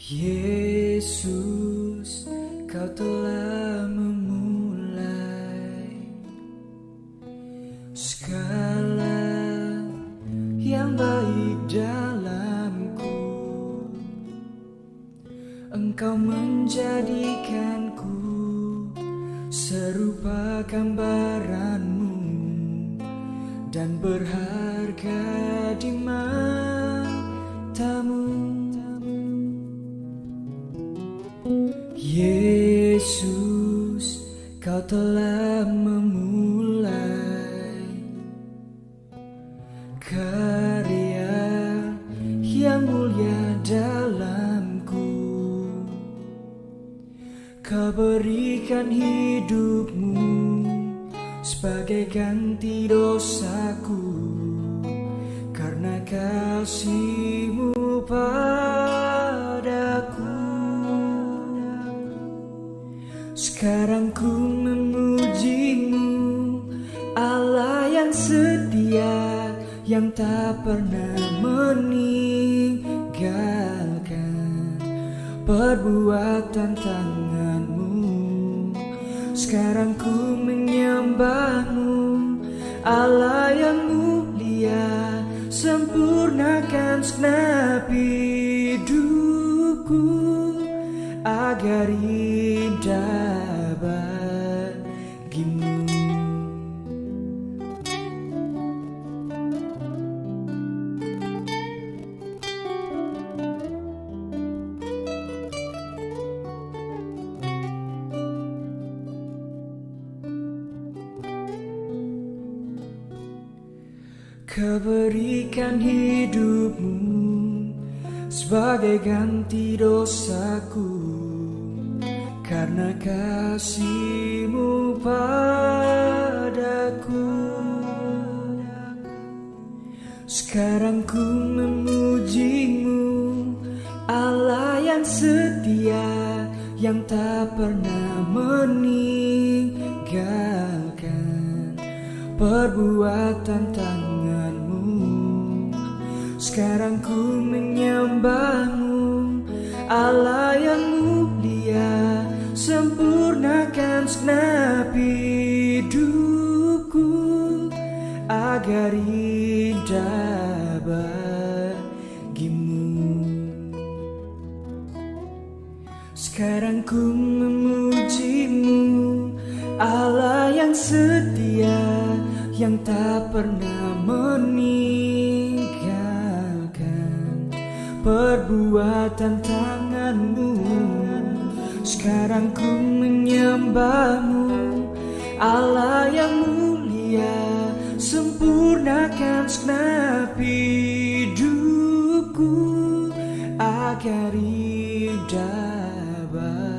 Yesus, Kau telah memulai segala yang baik dalamku. Engkau menjadikanku serupa gambaran-Mu dan berharga di mata-Mu. Yesus, Kau telah memulai karya yang mulia dalamku. Kau berikan hidup-Mu sebagai ganti dosaku, karena kasih-Mu padaku. Sekarang ku memuji-Mu, Allah yang setia, yang tak pernah meninggalkan perbuatan tangan-Mu. Sekarang ku menyembah-Mu, Allah yang mulia, sempurnakan segenap hidupku agar indah bagi-Mu. Kau berikan hidup-Mu sebagai ganti dosaku, karena kasih-Mu padaku. Sekarang ku memuji-Mu, Allah yang setia, yang tak pernah meninggalkan perbuatan tangan-Mu. Sekarang ku menyembah-Mu, Allah yang mulia, sempurnakan segenap hidupku agar indah bagi-Mu. Sekarang ku memuji-Mu, Allah yang setia, yang tak pernah meninggalkan perbuatan tangan-Mu. Sekarang ku menyembah-Mu, Allah yang mulia, sempurnakan segenap hidupku agar indah bagi-Mu.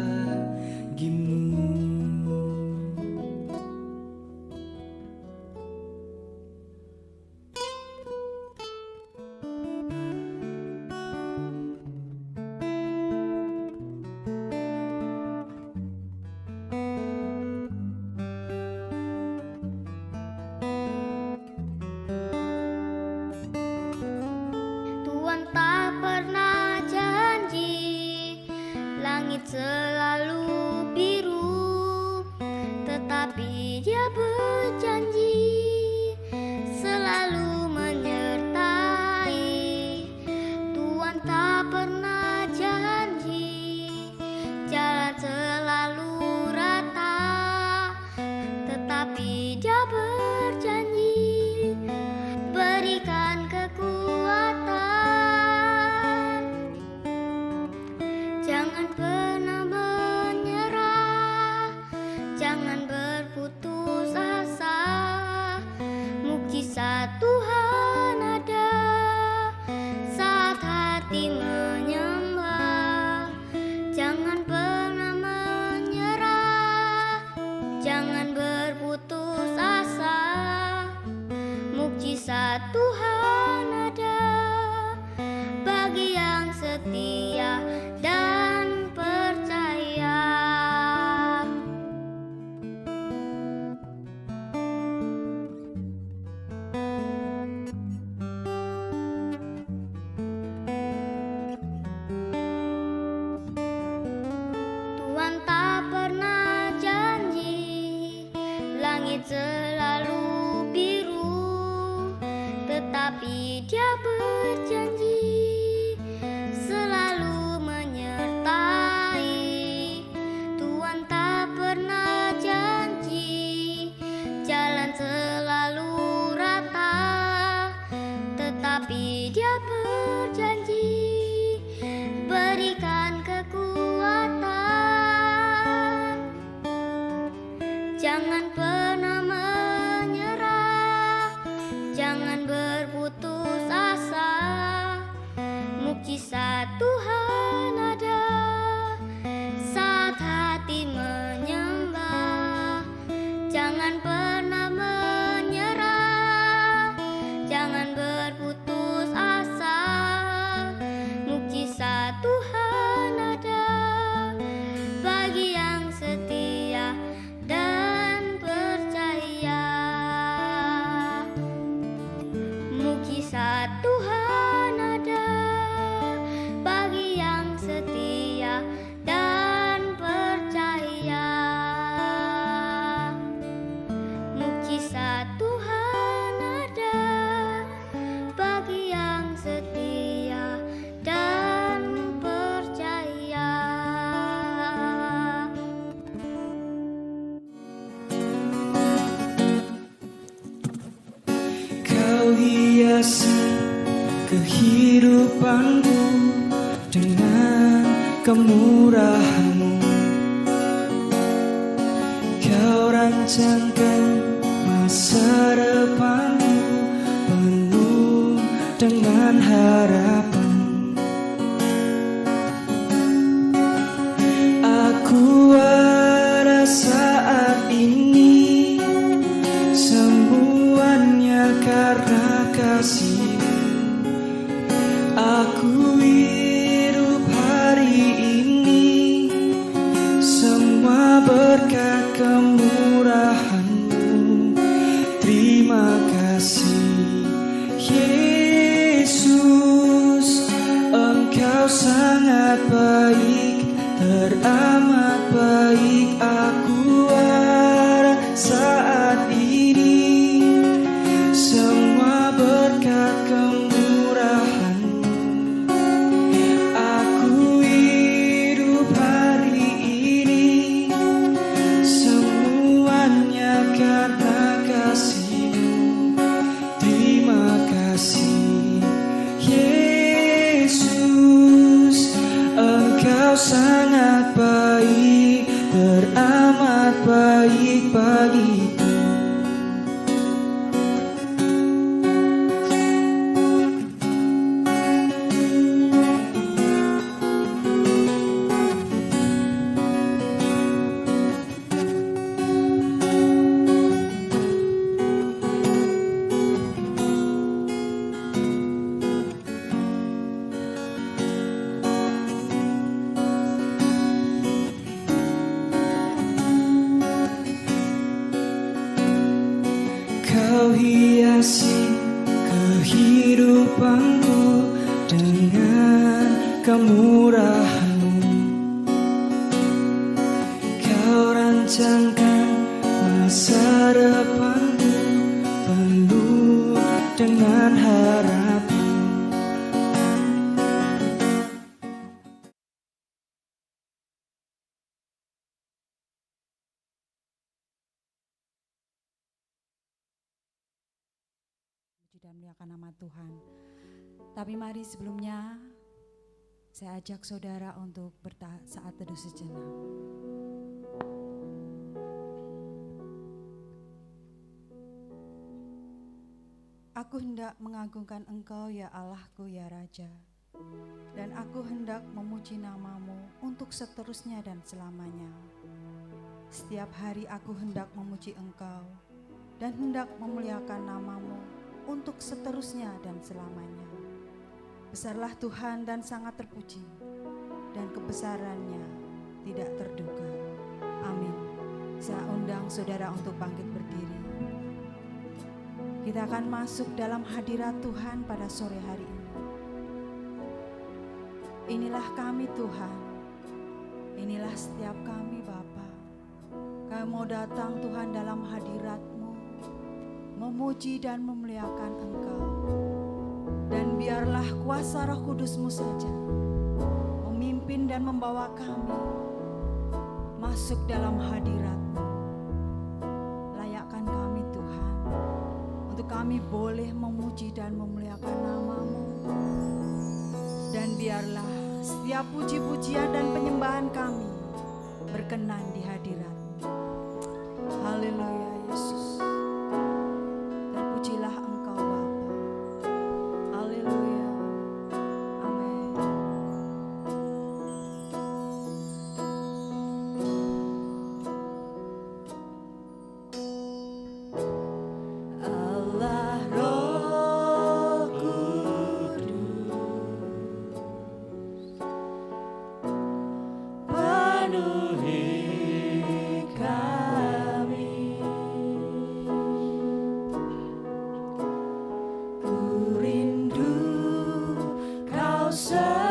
Tuhan tak pernah janji langit selalu biru, tetapi Dia berjanji selalu menyertai. Tuhan tak pernah janji jalan selalu rata, tetapi Dia berjanji berikan kekuatan. Jangan pernah hiasi kehidupanku dengan kemurahan-Mu. Kau rancangkan masa depanku penuh dengan harapan. Aku ada saat ini, semuanya karena kasih-Mu. Aku hidup hari ini, semua berkat kemurahan-Mu. Terima kasih Yesus, Engkau sangat baik, teramat baik. Aku ada saat ini, semua berkat kemurahan-Mu. Aku hidup hari ini, semuanya karena kasih-Mu. Terima kasih Yesus, Engkau sangat baik, teramat baik bagiku. Kau hiasi kehidupanku dengan kemurahan-Mu. Kau rancangkan masa depanku penuh dengan harapan. Dan muliakan nama Tuhan. Tapi mari sebelumnya saya ajak saudara untuk saat teduh sejenak. Aku hendak mengagungkan Engkau ya Allahku ya Raja, dan aku hendak memuji nama-Mu untuk seterusnya dan selamanya. Setiap hari aku hendak memuji Engkau dan hendak memuliakan nama-Mu untuk seterusnya dan selamanya. Besarlah Tuhan dan sangat terpuji, dan kebesarannya tidak terduga. Amin. Saya undang saudara untuk bangkit berdiri. Kita akan masuk dalam hadirat Tuhan pada sore hari ini. Inilah kami Tuhan, inilah setiap kami Bapa. Kami mau datang Tuhan dalam hadirat-Mu, memuji dan memuliakan Engkau. Dan biarlah kuasa Roh Kudus-Mu saja memimpin dan membawa kami masuk dalam hadirat-Mu. Layakkan kami Tuhan, untuk kami boleh memuji dan memuliakan nama-Mu. Dan biarlah setiap puji-pujian dan penyembahan kami berkenan di hadirat-Mu. Haleluya Yesus. Terpujilah Engkau Bapa. Haleluya. Amin. Allah Roh Kudus, penuhi kami. Ku rindu Kau selalu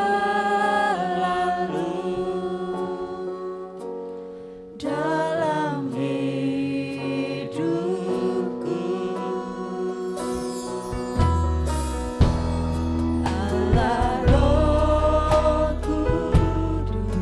dalam hidupku. Allah Roh Kudus,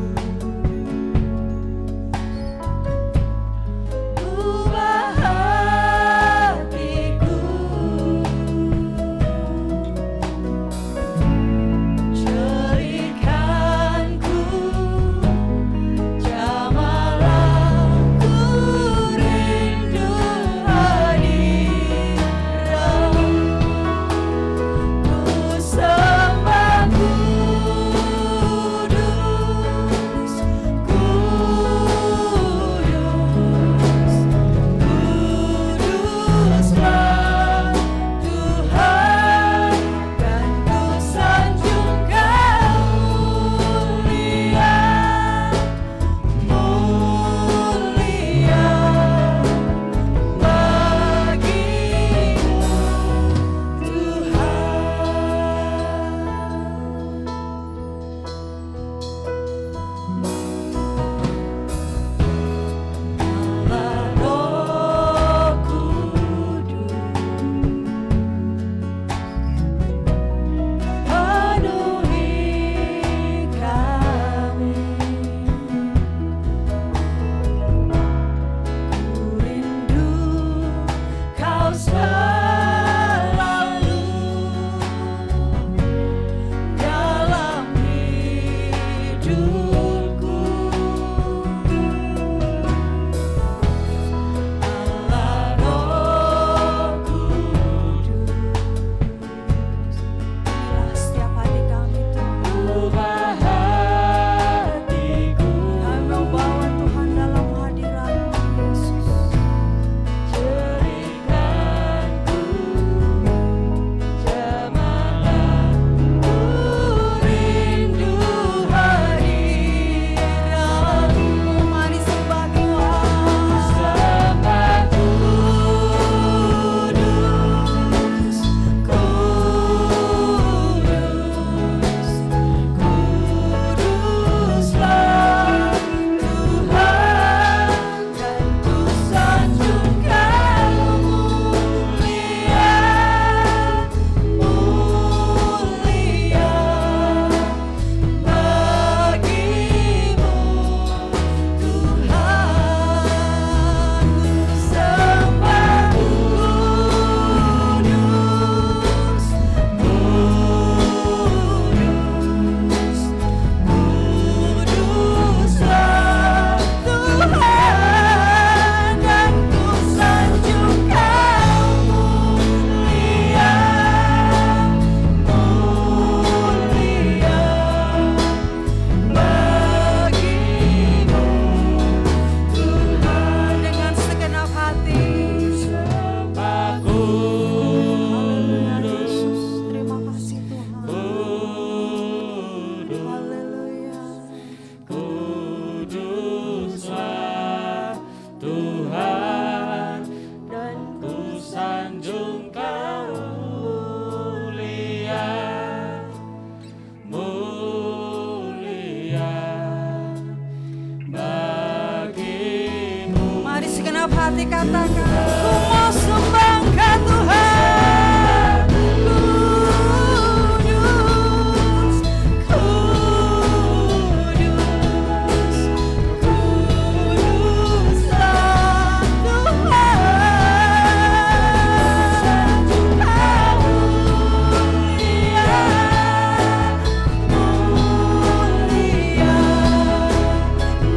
bagimu. Mari segenap hati katakan, ku mau sembah Engkau Tuhan. Kudus, kudus, kuduslah Tuhan. Mulia, mulia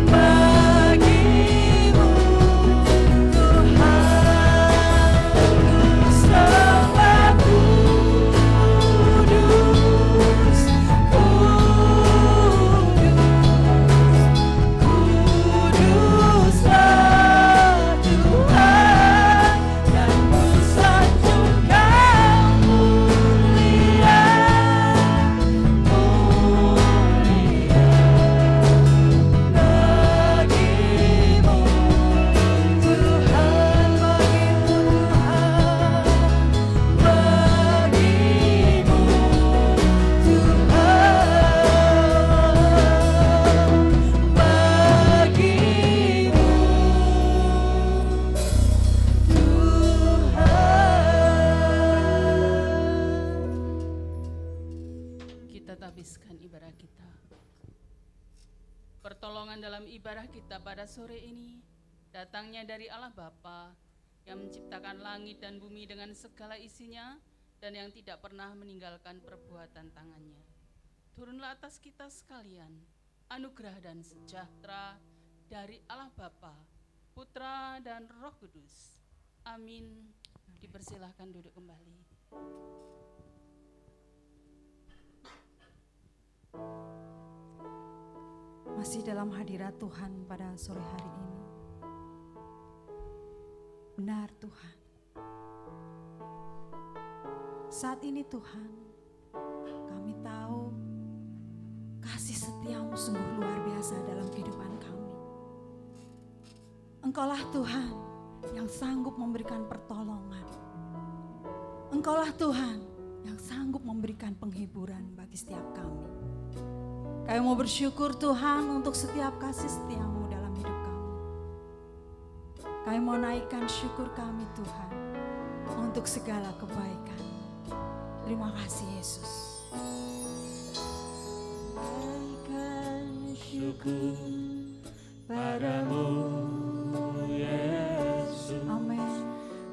bagimu habiskan ibadah kita. Pertolongan dalam ibadah kita pada sore ini datangnya dari Allah Bapa yang menciptakan langit dan bumi dengan segala isinya dan yang tidak pernah meninggalkan perbuatan tangannya. Turunlah atas kita sekalian anugerah dan sejahtera dari Allah Bapa, Putra dan Roh Kudus. Amin. Dipersilahkan duduk kembali. Masih dalam hadirat Tuhan pada sore hari ini. Benar Tuhan. Saat ini Tuhan, kami tahu kasih setiamu sungguh luar biasa dalam kehidupan kami. Engkaulah Tuhan yang sanggup memberikan pertolongan. Engkaulah Tuhan yang sanggup memberikan penghiburan bagi setiap kami. Kami mau bersyukur Tuhan untuk setiap kasih setiamu dalam hidup kami. Kami mau naikkan syukur kami Tuhan untuk segala kebaikan. Terima kasih Yesus. Naikkan syukur padamu Yesus. Amin.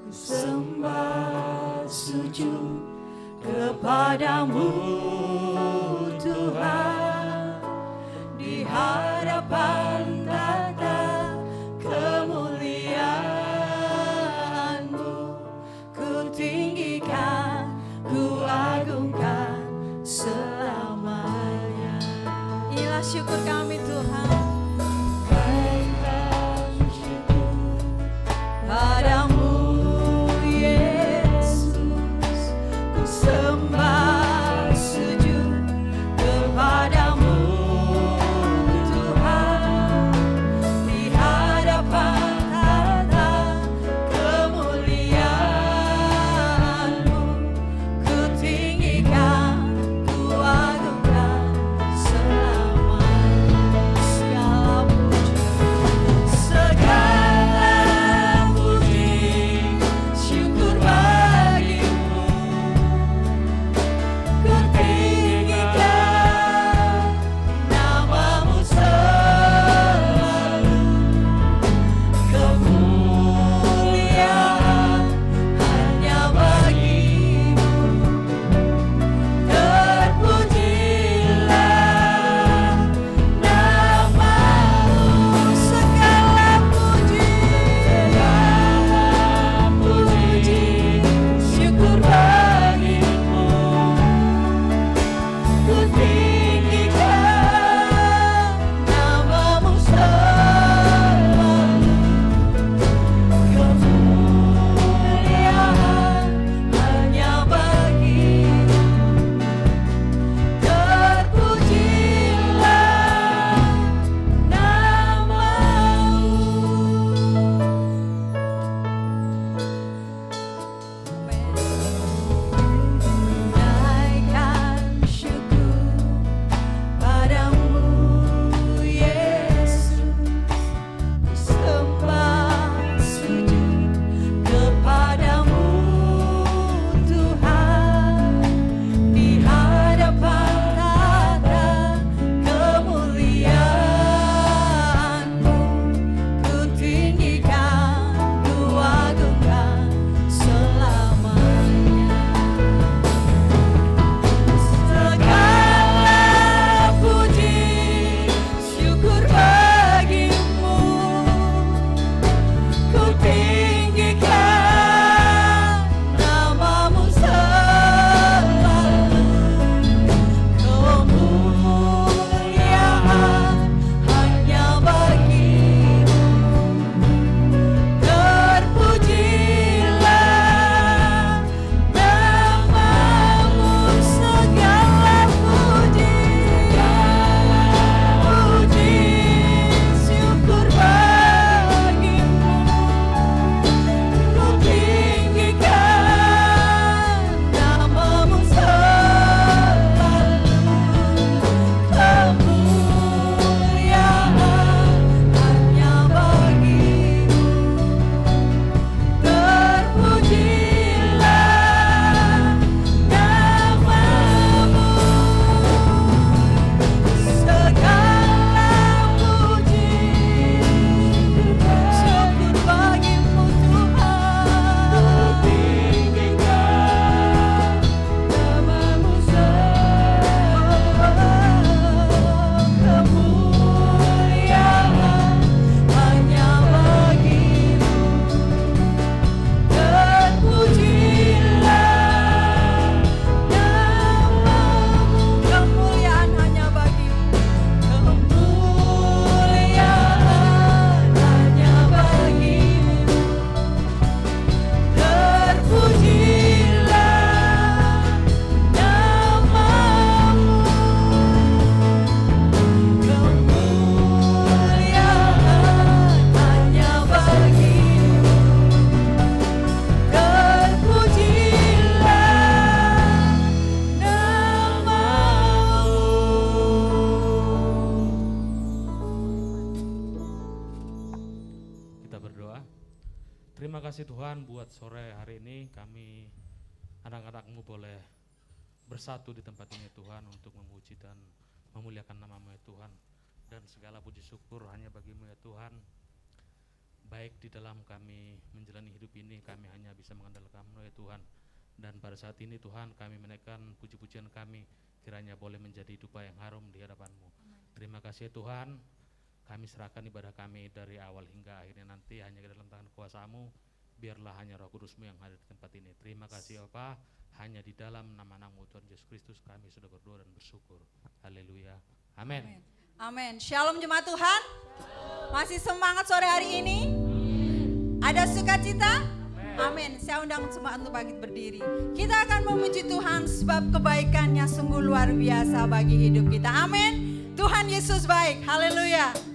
Ku sembah sujud kepadamu Tuhan. Di hadapan tata kemuliaan-Mu, ku tinggikan, ku agungkan selamanya. Inilah syukur kami Tuhan. Naikkan syukur Padamu Yesus, ku sembah sujud kepadamu. segala Terima kasih Tuhan buat sore hari ini kami anak-anak-Mu boleh bersatu di tempat ini Tuhan untuk memuji dan memuliakan nama-Mu ya Tuhan. Dan segala puji syukur hanya bagi-Mu ya Tuhan. Baik di dalam kami menjalani hidup ini kami hanya bisa mengandalkan-Mu ya Tuhan. Dan pada saat ini Tuhan kami menaikkan puji-pujian kami kiranya boleh menjadi dupa yang harum di hadapan-Mu. Terima kasih ya Tuhan. Kami serahkan ibadah kami dari awal hingga akhirnya nanti hanya ke dalam tangan kuasa-Mu. Biarlah hanya Roh Kudus-Mu yang hadir di tempat ini. Terima kasih Bapa. Hanya di dalam nama-Mu Tuhan Yesus Kristus kami sudah berdoa dan bersyukur. Haleluya. Amin. Amin. Shalom jemaat Tuhan. Masih semangat sore hari ini? Ada sukacita? Amin. Saya undang semua untuk bangkit berdiri. Kita akan memuji Tuhan sebab kebaikannya sungguh luar biasa bagi hidup kita. Amin. Tuhan Yesus baik. Haleluya.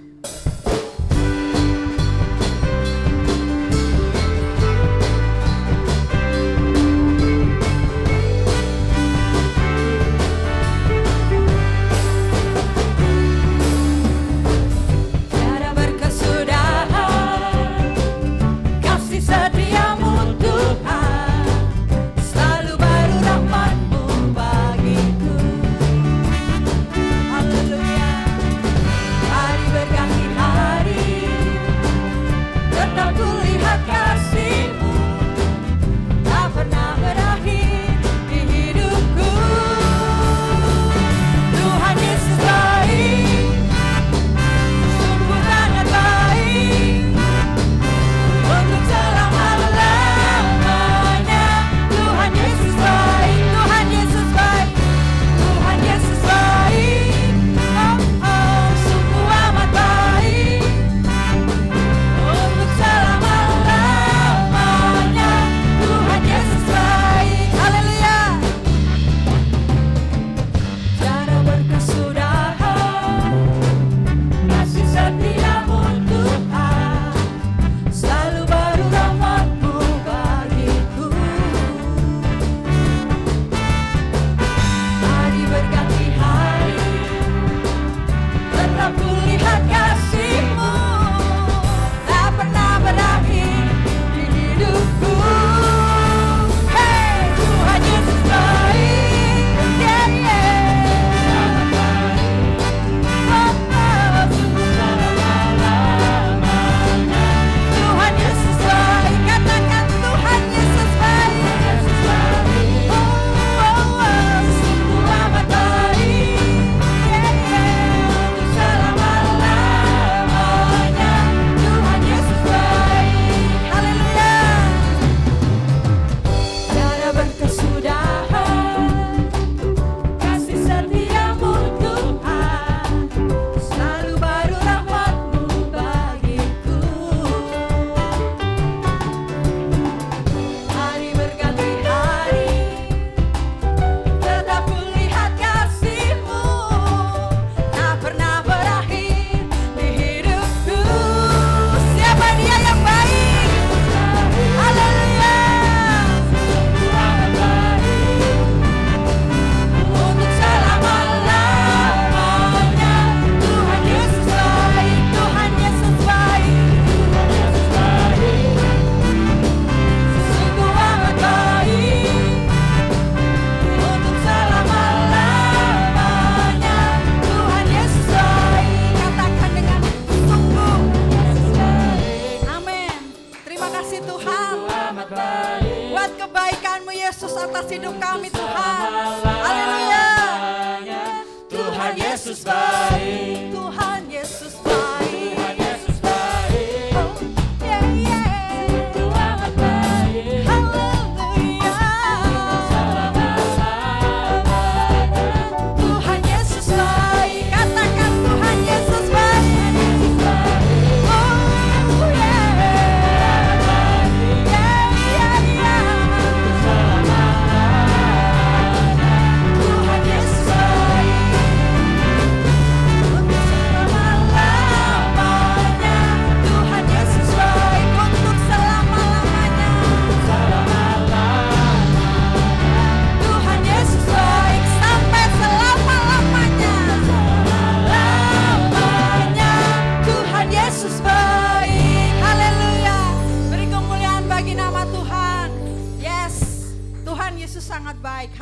Tuhan Yesus baik.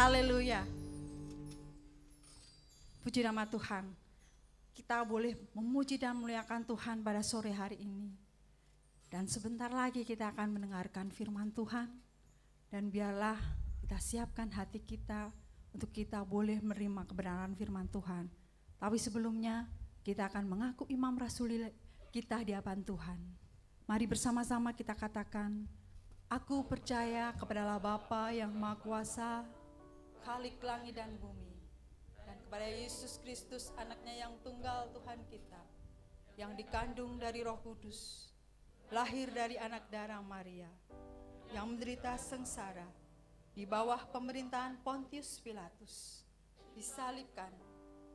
Haleluya. Puji nama Tuhan. Kita boleh memuji dan memuliakan Tuhan pada sore hari ini. Dan sebentar lagi kita akan mendengarkan firman Tuhan. Dan biarlah kita siapkan hati kita untuk kita boleh menerima kebenaran firman Tuhan. Tapi sebelumnya kita akan mengaku imam rasuli kita di hadapan Tuhan. Mari bersama-sama kita katakan, aku percaya kepada Allah Bapa yang Maha Kuasa, Khalik langit dan bumi, dan kepada Yesus Kristus anaknya yang tunggal Tuhan kita, yang dikandung dari Roh Kudus, lahir dari anak darah Maria, yang menderita sengsara di bawah pemerintahan Pontius Pilatus, disalibkan,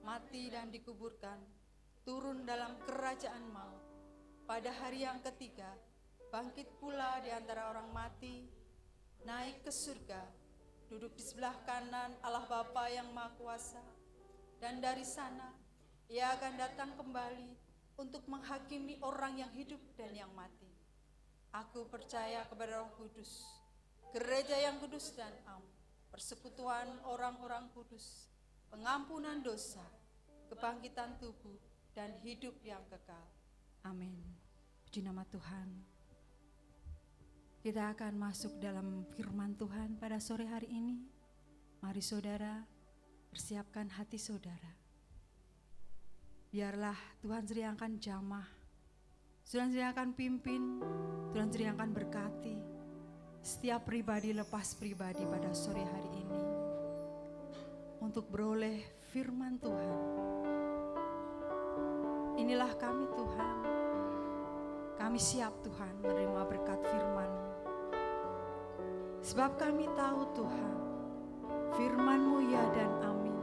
mati dan dikuburkan, turun dalam kerajaan maut, pada hari yang ketiga bangkit pula di antara orang mati, naik ke surga, duduk di sebelah kanan Allah Bapa yang Maha Kuasa, dan dari sana Ia akan datang kembali untuk menghakimi orang yang hidup dan yang mati. Aku percaya kepada Roh Kudus, gereja yang kudus dan am, persekutuan orang-orang kudus, pengampunan dosa, kebangkitan tubuh, dan hidup yang kekal. Amin. Puji nama Tuhan. Kita akan masuk dalam firman Tuhan pada sore hari ini. Mari saudara, persiapkan hati saudara. Biarlah Tuhan sediakan jamah, Tuhan sediakan pimpin, Tuhan sediakan berkati setiap pribadi lepas pribadi pada sore hari ini untuk beroleh firman Tuhan. Inilah kami Tuhan, kami siap Tuhan menerima berkat firman-Mu. Sebab kami tahu Tuhan, firman-Mu ya dan amin.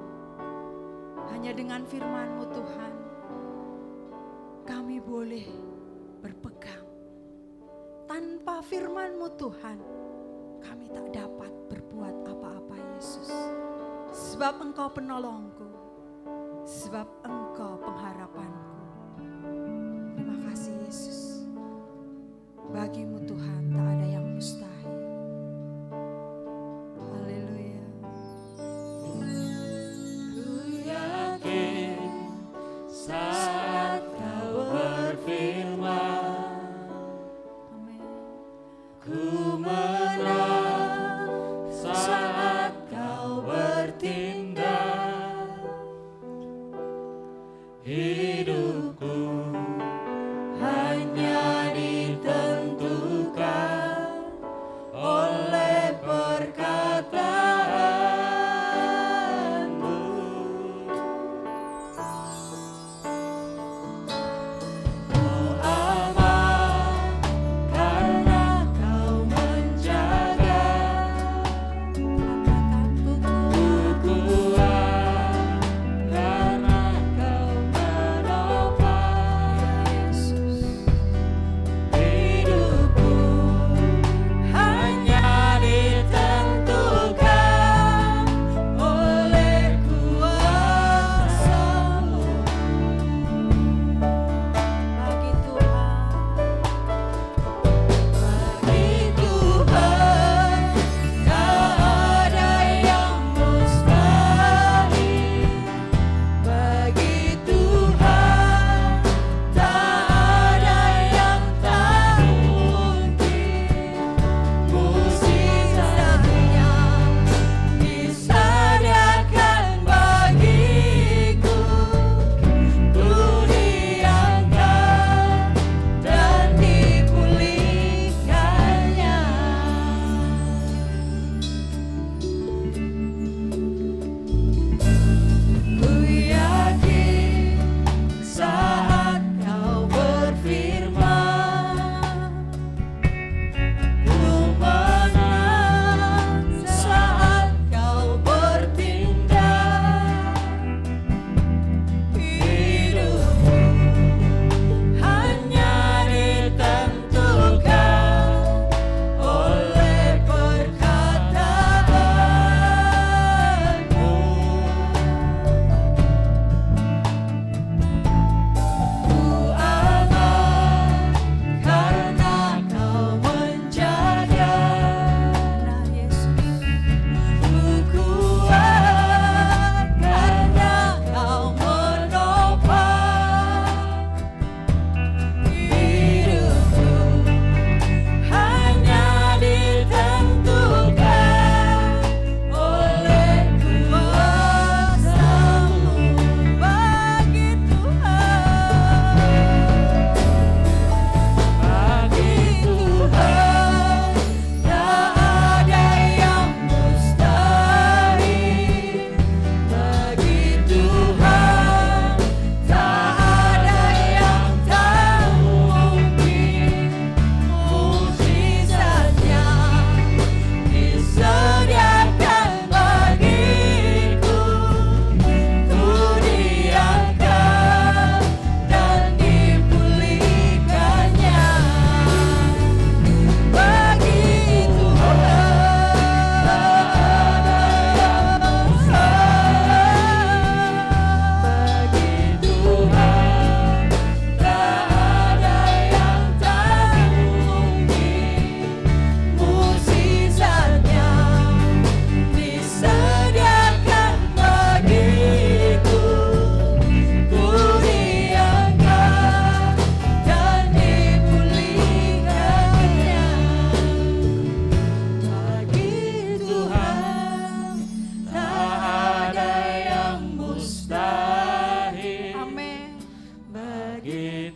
Hanya dengan firman-Mu Tuhan, kami boleh berpegang. Tanpa firman-Mu Tuhan, kami tak dapat berbuat apa-apa Yesus. Sebab Engkau penolongku, sebab Engkau pengharapanku. Terima kasih Yesus. Bagi-Mu Tuhan tak ada yang mustahil. Haleluya. Ku yakin saat Kau berfirman, Amin. ku menang saat Kau bertindak. Hidupku hanya ditentukan oleh perkataan-Mu. Ku aman karena Kau menjaga. Ku kuat karena Kau menopang.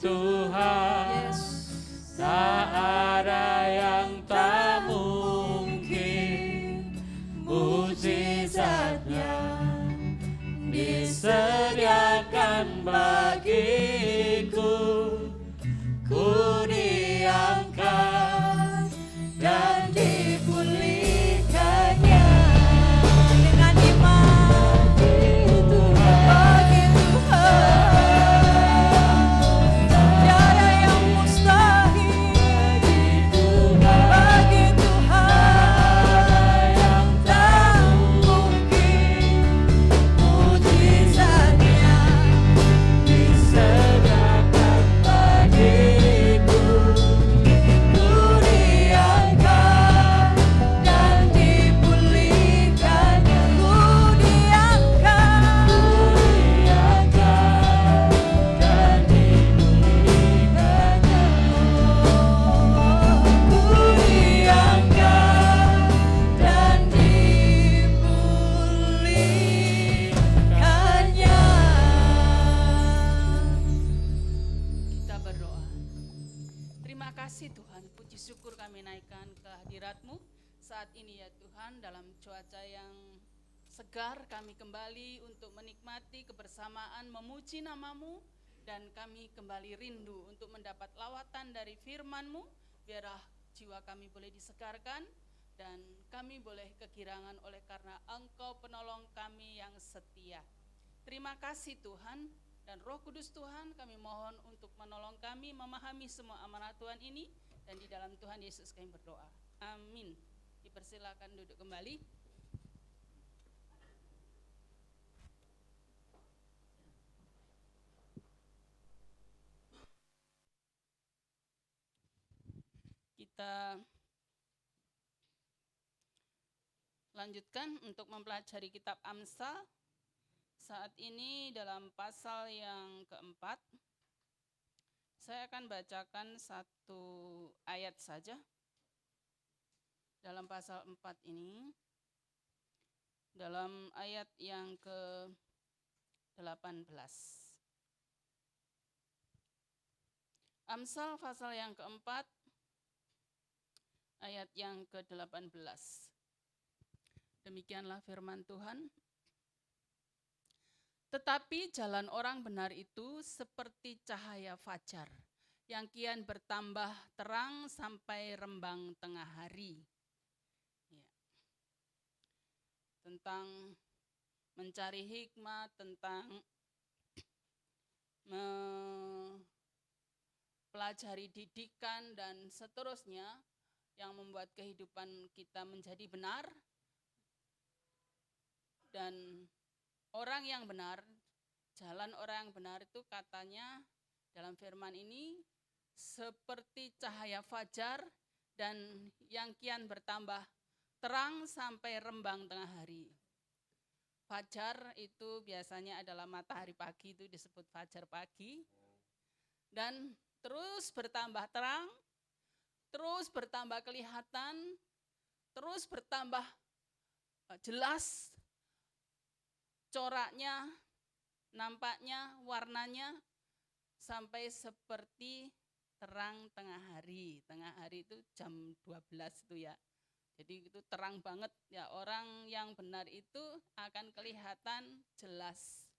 Tuhan, Yes. tak ada yang tak mungkin. Mujizatnya disediakan bagiku. Ku diangkat dan dipulihkannya. Dengan iman bagi Tuhan, tiada yang mustahil. Bagi Tuhan yang tak mungkin. Mujizatnya disediakan bagiku. Ku diangkat dan dipulihkannya. ku diangkat. Dan dipulihkannya. Ku diangkat dan dipulihkannya. Kita berdoa. Terima kasih Tuhan, puji syukur kami naikkan ke hadirat-Mu saat ini ya Tuhan, dalam cuaca yang segar kami kembali untuk menikmati kebersamaan memuji nama-Mu, dan kami kembali rindu untuk mendapat lawatan dari firman-Mu. Biarlah jiwa kami boleh disegarkan dan kami boleh kegirangan oleh karena Engkau penolong kami yang setia. Terima kasih Tuhan, dan Roh Kudus Tuhan kami mohon untuk menolong kami memahami semua amanat Tuhan ini, dan di dalam Tuhan Yesus kami berdoa. Amin. Dipersilakan duduk kembali. Kita lanjutkan untuk mempelajari kitab Amsal. Saat ini dalam pasal yang keempat, saya akan bacakan satu ayat saja. Dalam pasal 4 ini, dalam ayat yang ke-18. Amsal pasal yang keempat, ayat yang ke-18. Demikianlah firman Tuhan. Tetapi jalan orang benar itu seperti cahaya fajar, yang kian bertambah terang sampai rembang tengah hari. Ya. Tentang mencari hikmat, tentang mempelajari didikan dan seterusnya yang membuat kehidupan kita menjadi benar. Dan orang yang benar, jalan orang yang benar itu katanya dalam firman ini seperti cahaya fajar dan yang kian bertambah terang sampai rembang tengah hari. Fajar itu biasanya adalah matahari pagi, itu disebut fajar pagi. Dan terus bertambah terang, terus bertambah kelihatan, terus bertambah jelas coraknya, nampaknya, warnanya, sampai seperti terang tengah hari. Tengah hari itu jam 12 itu ya. Jadi itu terang banget ya, orang yang benar itu akan kelihatan jelas.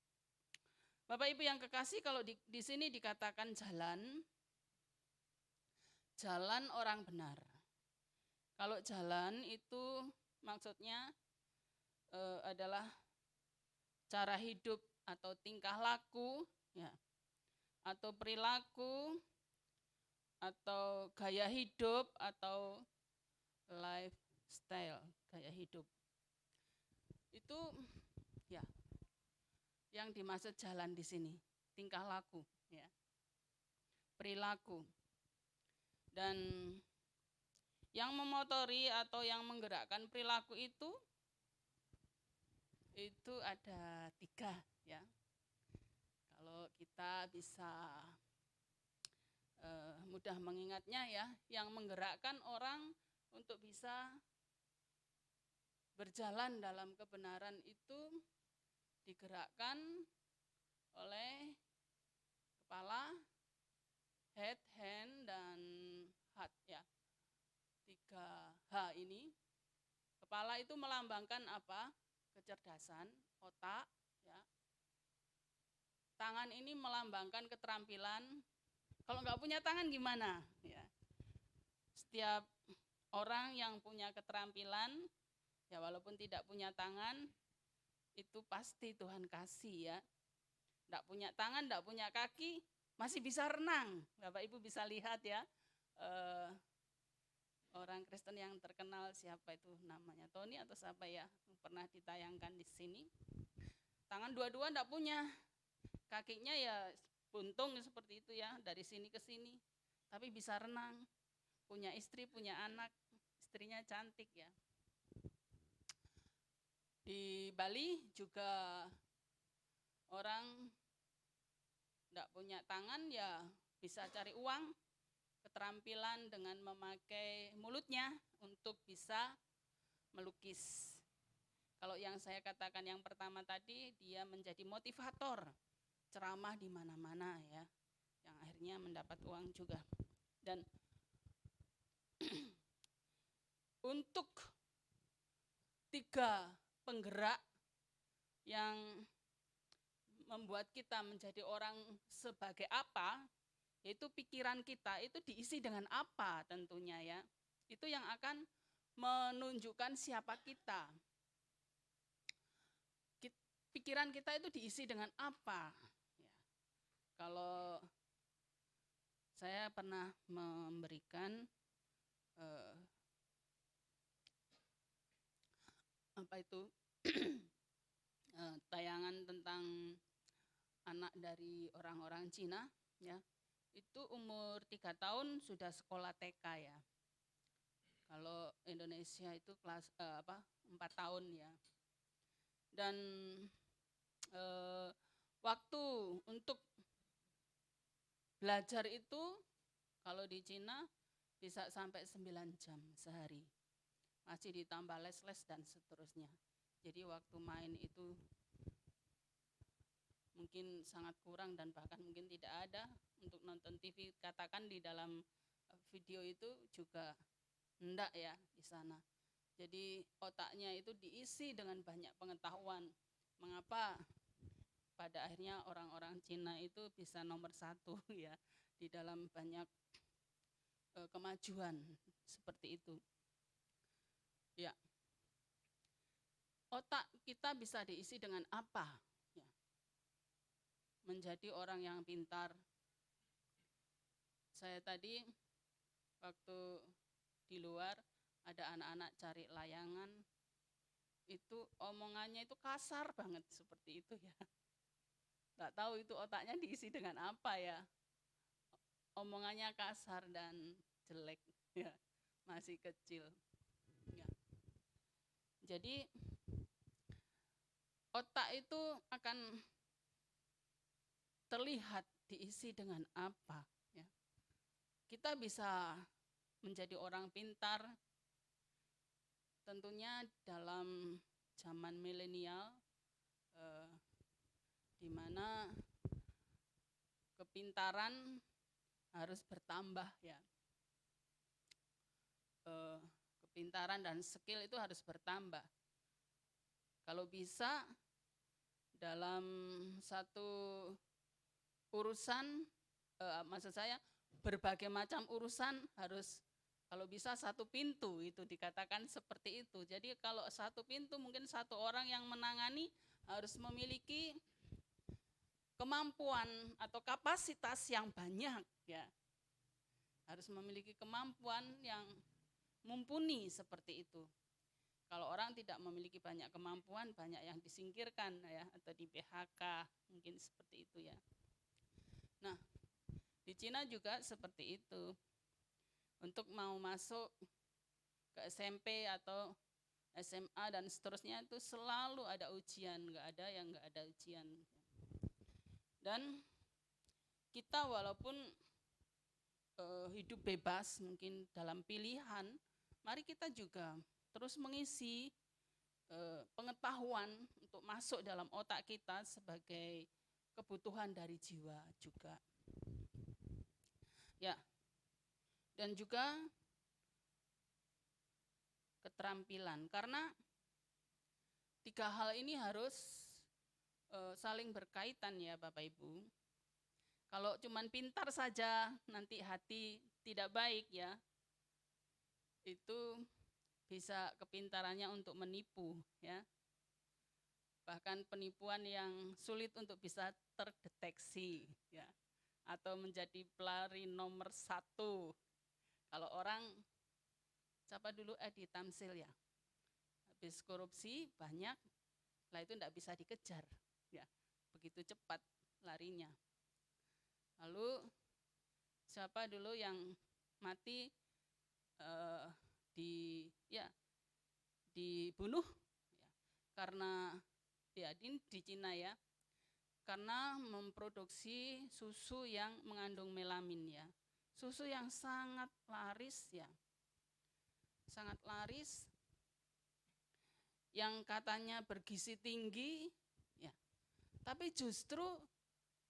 Bapak Ibu yang kekasih, kalau di sini dikatakan jalan orang benar. Kalau jalan itu maksudnya adalah cara hidup atau tingkah laku, ya, atau perilaku, atau gaya hidup, atau lifestyle, gaya hidup. Itu ya yang dimaksud jalan di sini, tingkah laku, ya, perilaku. Dan yang memotori atau yang menggerakkan perilaku itu ada 3 ya. Kalau kita bisa mudah mengingatnya ya, yang menggerakkan orang untuk bisa berjalan dalam kebenaran itu digerakkan oleh kepala, hat ya. 3H ini. Kepala itu melambangkan apa? Kecerdasan, otak ya. Tangan ini melambangkan keterampilan. Kalau nggak punya tangan gimana? Ya. Setiap orang yang punya keterampilan, ya walaupun tidak punya tangan, itu pasti Tuhan kasih ya. Nggak punya tangan, nggak punya kaki, masih bisa renang. Bapak Ibu bisa lihat ya, orang Kristen yang terkenal, siapa itu namanya, Tony atau siapa ya, pernah ditayangkan di sini. Tangan dua-dua nggak punya, kakinya ya buntung seperti itu ya, dari sini ke sini, tapi bisa renang, punya istri, punya anak, istrinya cantik ya. Di Bali juga orang enggak punya tangan ya bisa cari uang, keterampilan dengan memakai mulutnya untuk bisa melukis. Kalau yang saya katakan yang pertama tadi, dia menjadi motivator, ceramah di mana-mana ya, yang akhirnya mendapat uang juga. Dan untuk 3 penggerak yang membuat kita menjadi orang sebagai apa, yaitu pikiran kita itu diisi dengan apa tentunya ya. Itu yang akan menunjukkan siapa kita. Pikiran kita itu diisi dengan apa? Ya. Kalau saya pernah memberikan tayangan tentang anak dari orang-orang Cina, ya, itu umur 3 tahun sudah sekolah TK ya. Kalau Indonesia itu kelas 4 tahun ya. Dan waktu untuk belajar itu kalau di Cina bisa sampai 9 jam sehari. Masih ditambah les-les dan seterusnya. Jadi waktu main itu mungkin sangat kurang dan bahkan mungkin tidak ada. Untuk nonton TV, katakan di dalam video itu juga enggak ya di sana. Jadi otaknya itu diisi dengan banyak pengetahuan. Mengapa pada akhirnya orang-orang Cina itu bisa nomor 1 ya di dalam banyak kemajuan seperti itu. Ya. Otak kita bisa diisi dengan apa? Ya. Menjadi orang yang pintar. Saya tadi waktu di luar ada anak-anak cari layangan, itu omongannya itu kasar banget seperti itu ya. Nggak tahu itu otaknya diisi dengan apa ya. Omongannya kasar dan jelek ya, masih kecil. Ya. Jadi otak itu akan terlihat diisi dengan apa ya. Kita bisa menjadi orang pintar tentunya dalam zaman milenial, di mana kepintaran harus bertambah ya. Kepintaran dan skill itu harus bertambah. Kalau bisa dalam satu urusan, maksud saya berbagai macam urusan harus kalau bisa satu pintu, itu dikatakan seperti itu. Jadi kalau satu pintu mungkin satu orang yang menangani harus memiliki kemampuan atau kapasitas yang banyak ya. Harus memiliki kemampuan yang mumpuni seperti itu. Kalau orang tidak memiliki banyak kemampuan, banyak yang disingkirkan ya, atau di PHK, mungkin seperti itu ya. Nah, di Cina juga seperti itu. Untuk mau masuk ke SMP atau SMA dan seterusnya itu selalu ada ujian, nggak ada yang nggak ada ujian. Dan kita walaupun hidup bebas mungkin dalam pilihan, mari kita juga terus mengisi pengetahuan untuk masuk dalam otak kita sebagai kebutuhan dari jiwa juga. Ya. Dan juga keterampilan, karena 3 hal ini harus saling berkaitan ya Bapak Ibu. Kalau cuman pintar saja nanti hati tidak baik ya, itu bisa kepintarannya untuk menipu ya. Bahkan penipuan yang sulit untuk bisa terdeteksi ya, atau menjadi pelari nomor 1. Kalau orang, siapa dulu Edi Tamsil ya, habis korupsi banyak, lah itu tidak bisa dikejar ya, begitu cepat larinya. Lalu siapa dulu yang mati dibunuh ya, karena ya di Cina ya, karena memproduksi susu yang mengandung melamin ya, susu yang sangat laris ya, sangat laris, yang katanya bergizi tinggi ya, tapi justru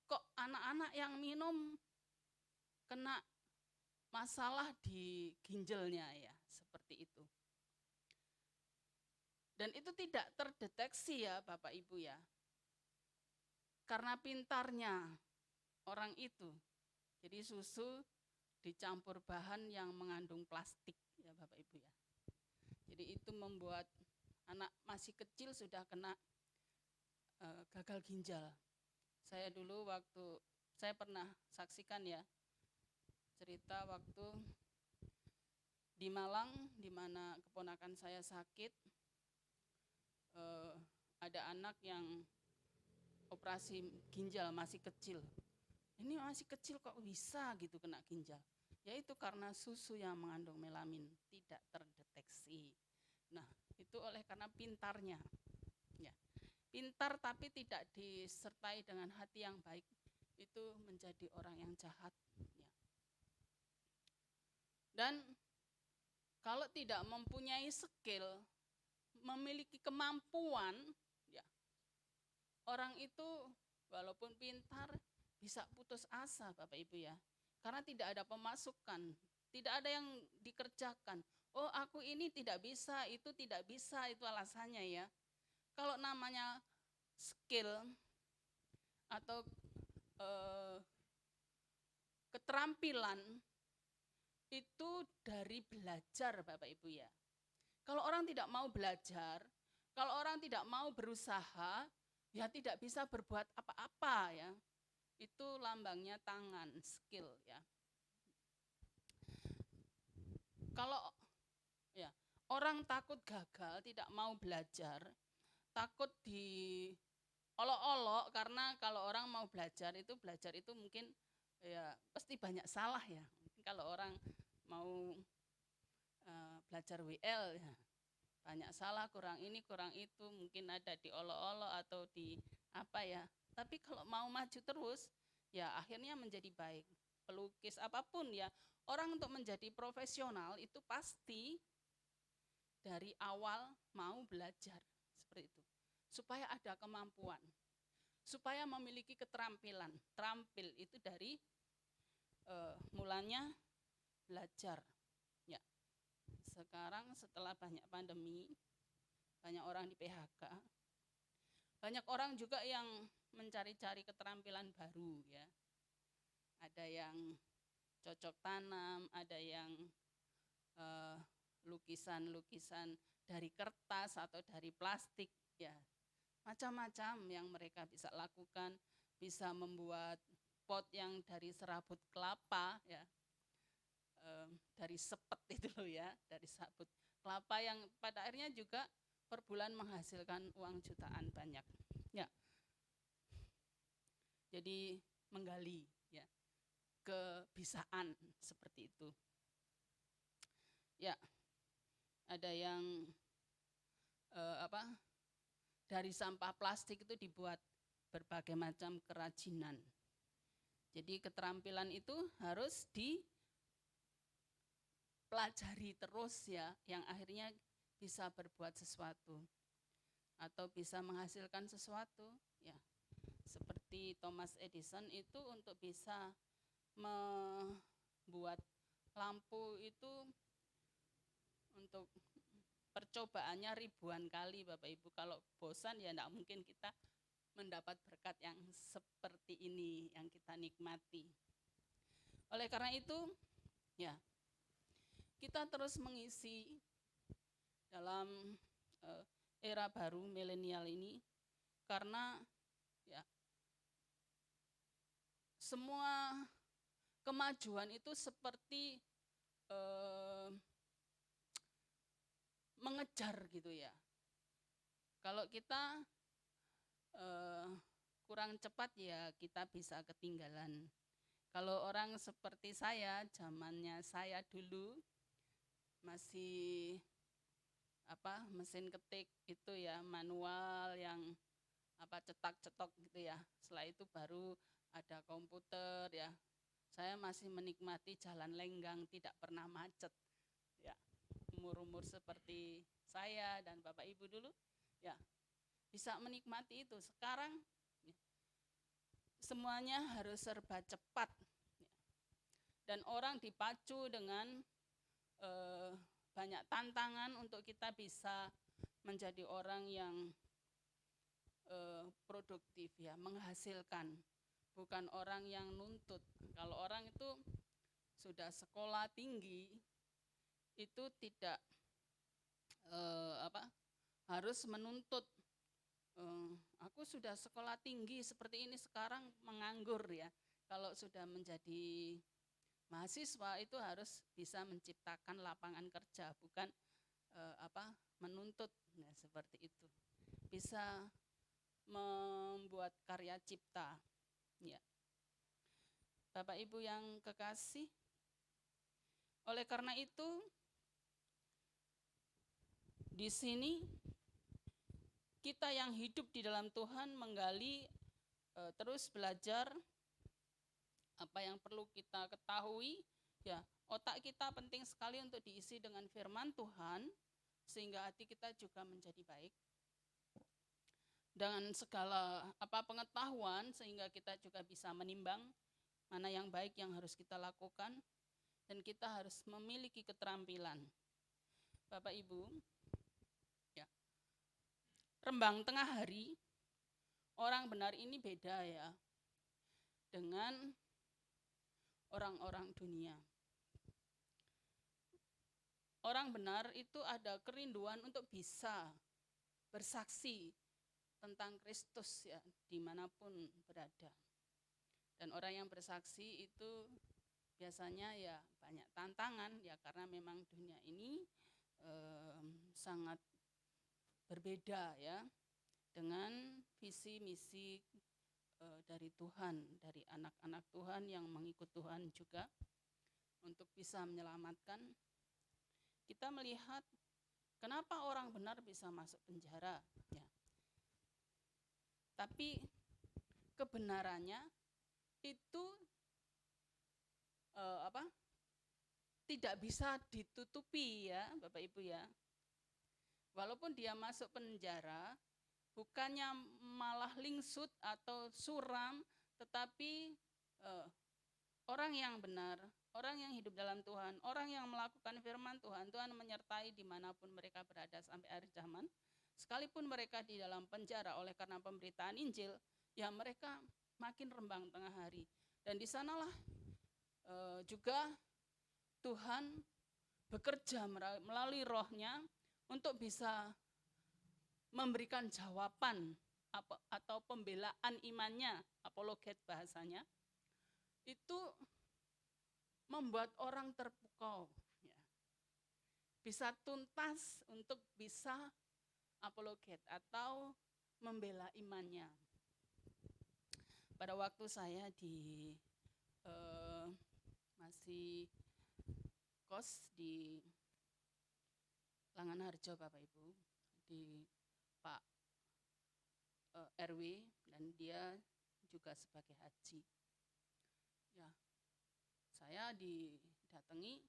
kok anak-anak yang minum kena masalah di ginjalnya ya, seperti itu. Dan itu tidak terdeteksi ya Bapak Ibu ya, karena pintarnya orang itu. Jadi susu dicampur bahan yang mengandung plastik ya Bapak Ibu ya. Jadi itu membuat anak masih kecil sudah kena gagal ginjal. Saya dulu saya pernah saksikan ya, cerita waktu di Malang, di mana keponakan saya sakit, ada anak yang operasi ginjal masih kecil. Ini masih kecil kok bisa gitu kena ginjal. Yaitu karena susu yang mengandung melamin tidak terdeteksi. Nah, itu oleh karena pintarnya. Ya. Pintar tapi tidak disertai dengan hati yang baik, itu menjadi orang yang jahat. Ya. Dan kalau tidak mempunyai skill, memiliki kemampuan, ya, orang itu walaupun pintar bisa putus asa Bapak Ibu ya, karena tidak ada pemasukan, tidak ada yang dikerjakan. Oh aku ini tidak bisa, itu tidak bisa, itu alasannya ya. Kalau namanya skill atau keterampilan itu dari belajar Bapak Ibu ya. Kalau orang tidak mau belajar, kalau orang tidak mau berusaha, ya tidak bisa berbuat apa-apa ya. Itu lambangnya tangan, skill ya. Kalau ya orang takut gagal, tidak mau belajar, takut diolok-olok, karena kalau orang mau belajar itu mungkin ya pasti banyak salah ya. Mungkin kalau orang mau belajar WL ya, banyak salah, kurang ini kurang itu, mungkin ada diolok-olok atau di apa ya. Tapi kalau mau maju terus ya akhirnya menjadi baik. Pelukis apapun ya, orang untuk menjadi profesional itu pasti dari awal mau belajar seperti itu, supaya ada kemampuan, supaya memiliki keterampilan. Terampil itu dari mulanya belajar. Sekarang setelah banyak pandemi, banyak orang di PHK, banyak orang juga yang mencari-cari keterampilan baru ya. Ada yang cocok tanam, ada yang lukisan-lukisan dari kertas atau dari plastik ya. Macam-macam yang mereka bisa lakukan, bisa membuat pot yang dari serabut kelapa ya. Dari sepet itu loh ya, dari sabut kelapa yang pada akhirnya juga per bulan menghasilkan uang jutaan banyak ya. Jadi menggali ya kebisaan seperti itu ya. Ada yang dari sampah plastik itu dibuat berbagai macam kerajinan. Jadi keterampilan itu harus pelajari terus ya, yang akhirnya bisa berbuat sesuatu atau bisa menghasilkan sesuatu ya. Seperti Thomas Edison itu untuk bisa membuat lampu itu untuk percobaannya ribuan kali Bapak Ibu. Kalau bosan ya enggak mungkin kita mendapat berkat yang seperti ini yang kita nikmati. Oleh karena itu, ya, kita terus mengisi dalam era baru milenial ini karena ya semua kemajuan itu seperti mengejar gitu ya. Kalau kita kurang cepat ya kita bisa ketinggalan. Kalau orang seperti saya, zamannya saya dulu masih mesin ketik itu ya manual yang cetak-cetok gitu ya. Setelah itu baru ada komputer ya. Saya masih menikmati jalan lenggang, tidak pernah macet. Ya, umur-umur seperti saya dan Bapak Ibu dulu ya bisa menikmati itu. Sekarang ya, semuanya harus serba cepat ya. Dan orang dipacu dengan banyak tantangan untuk kita bisa menjadi orang yang produktif ya, menghasilkan, bukan orang yang nuntut. Kalau orang itu sudah sekolah tinggi itu tidak harus menuntut aku sudah sekolah tinggi seperti ini sekarang menganggur ya. Kalau sudah menjadi mahasiswa itu harus bisa menciptakan lapangan kerja, bukan menuntut. Nah, seperti itu. Bisa membuat karya cipta. Ya. Bapak Ibu yang kekasih, oleh karena itu di sini kita yang hidup di dalam Tuhan menggali terus belajar apa yang perlu kita ketahui ya. Otak kita penting sekali untuk diisi dengan firman Tuhan sehingga hati kita juga menjadi baik dengan segala pengetahuan sehingga kita juga bisa menimbang mana yang baik yang harus kita lakukan dan kita harus memiliki keterampilan. Bapak Ibu, ya, rembang tengah hari orang benar ini beda ya dengan orang-orang dunia. Orang benar itu ada kerinduan untuk bisa bersaksi tentang Kristus ya dimanapun berada. Dan orang yang bersaksi itu biasanya ya banyak tantangan ya karena memang dunia ini sangat berbeda ya dengan visi misi dari Tuhan, dari anak-anak Tuhan yang mengikut Tuhan juga untuk bisa menyelamatkan. Kita melihat kenapa orang benar bisa masuk penjara ya. Tapi kebenarannya itu tidak bisa ditutupi ya Bapak Ibu ya. Walaupun dia masuk penjara bukannya malah lingsut atau suram, tetapi orang yang benar, orang yang hidup dalam Tuhan, orang yang melakukan firman Tuhan, Tuhan menyertai dimanapun mereka berada sampai akhir zaman. Sekalipun mereka di dalam penjara oleh karena pemberitaan Injil, ya mereka makin rembang tengah hari. Dan di sanalah juga Tuhan bekerja melalui rohnya untuk bisa memberikan jawaban atau pembelaan imannya, apologet bahasanya, itu membuat orang terpukau, ya. Bisa tuntas untuk bisa apologet atau membela imannya. Pada waktu saya masih kos di Langanharjo Bapak Ibu, di Pak RW dan dia juga sebagai haji. Ya, saya didatangi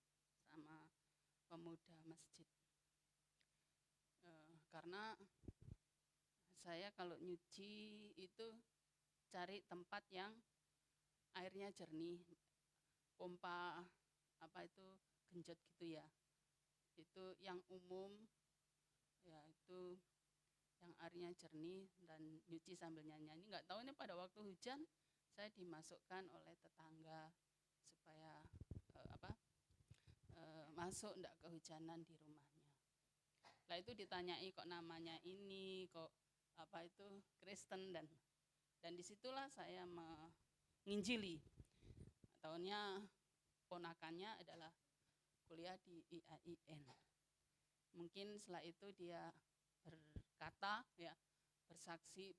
sama pemuda masjid karena saya kalau nyuci itu cari tempat yang airnya jernih, pompa apa itu genjot gitu ya. Itu yang umum ya, itu yang airnya jernih dan nyuci sambil nyanyi. Nggak tahu ini pada waktu hujan saya dimasukkan oleh tetangga supaya masuk enggak kehujanan di rumahnya. Lah itu ditanyai kok namanya ini, kok apa itu Kristen, dan disitulah saya menginjili. Tahunnya ponakannya adalah kuliah di IAIN. Mungkin setelah itu dia berkata ya, bersaksi,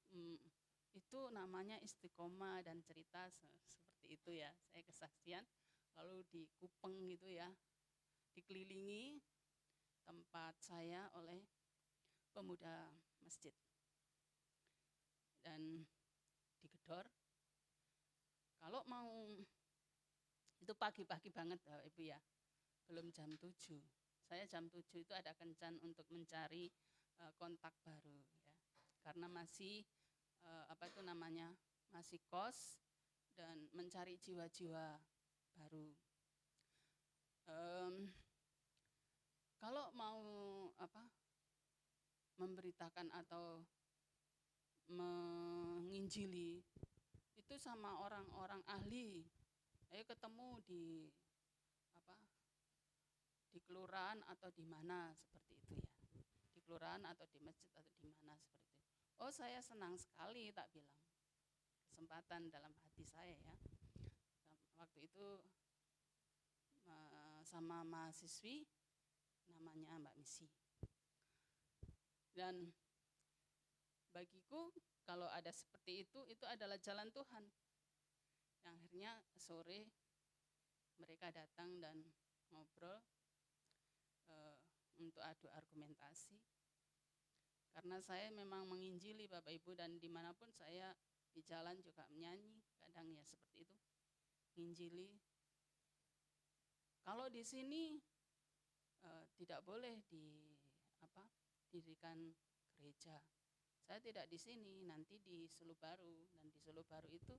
itu namanya istiqomah dan cerita seperti itu ya. Saya kesaksian lalu di Kupeng gitu ya, dikelilingi tempat saya oleh pemuda masjid dan digedor. Kalau mau, itu pagi-pagi banget Bapak Ibu ya, belum jam 7. Saya jam 7 itu ada kencan untuk mencari kontak baru ya, karena masih masih kos dan mencari jiwa-jiwa baru. Kalau mau memberitakan atau menginjili itu sama orang-orang ahli, ayo ketemu di kelurahan atau di mana seperti itu ya, di kelurahan atau di masjid atau di mana seperti itu. Oh saya senang sekali, tak bilang, kesempatan dalam hati saya ya. Waktu itu sama mahasiswi namanya Mbak Misi. Dan bagiku kalau ada seperti itu adalah jalan Tuhan. Yang akhirnya sore mereka datang dan ngobrol untuk adu argumentasi. Karena saya memang menginjili Bapak Ibu, dan dimanapun saya di jalan juga menyanyi, kadang ya seperti itu, menginjili. Kalau di sini tidak boleh didirikan gereja. Saya tidak di sini, nanti di Sulu Baru, dan di Sulu Baru itu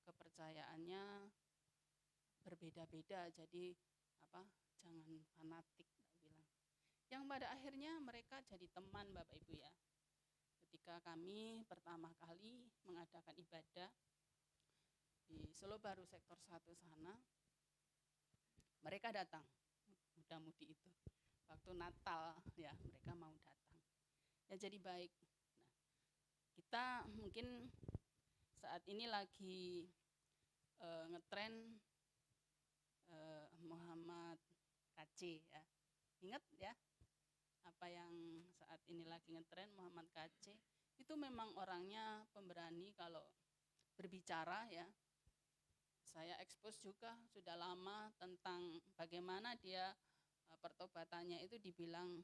kepercayaannya berbeda-beda, jadi jangan fanatik, bilang. Yang pada akhirnya mereka jadi teman Bapak Ibu ya. Ketika kami pertama kali mengadakan ibadah di Solo Baru sektor 1 sana, mereka datang, muda-mudi itu. Waktu Natal ya, mereka mau datang. Ya jadi baik. Nah, kita mungkin saat ini lagi ngetren Muhammad KC ya. Ingat ya, apa yang saat ini lagi ngetren Muhammad KC. Itu memang orangnya pemberani kalau berbicara ya. Saya expose juga sudah lama tentang bagaimana dia pertobatannya itu dibilang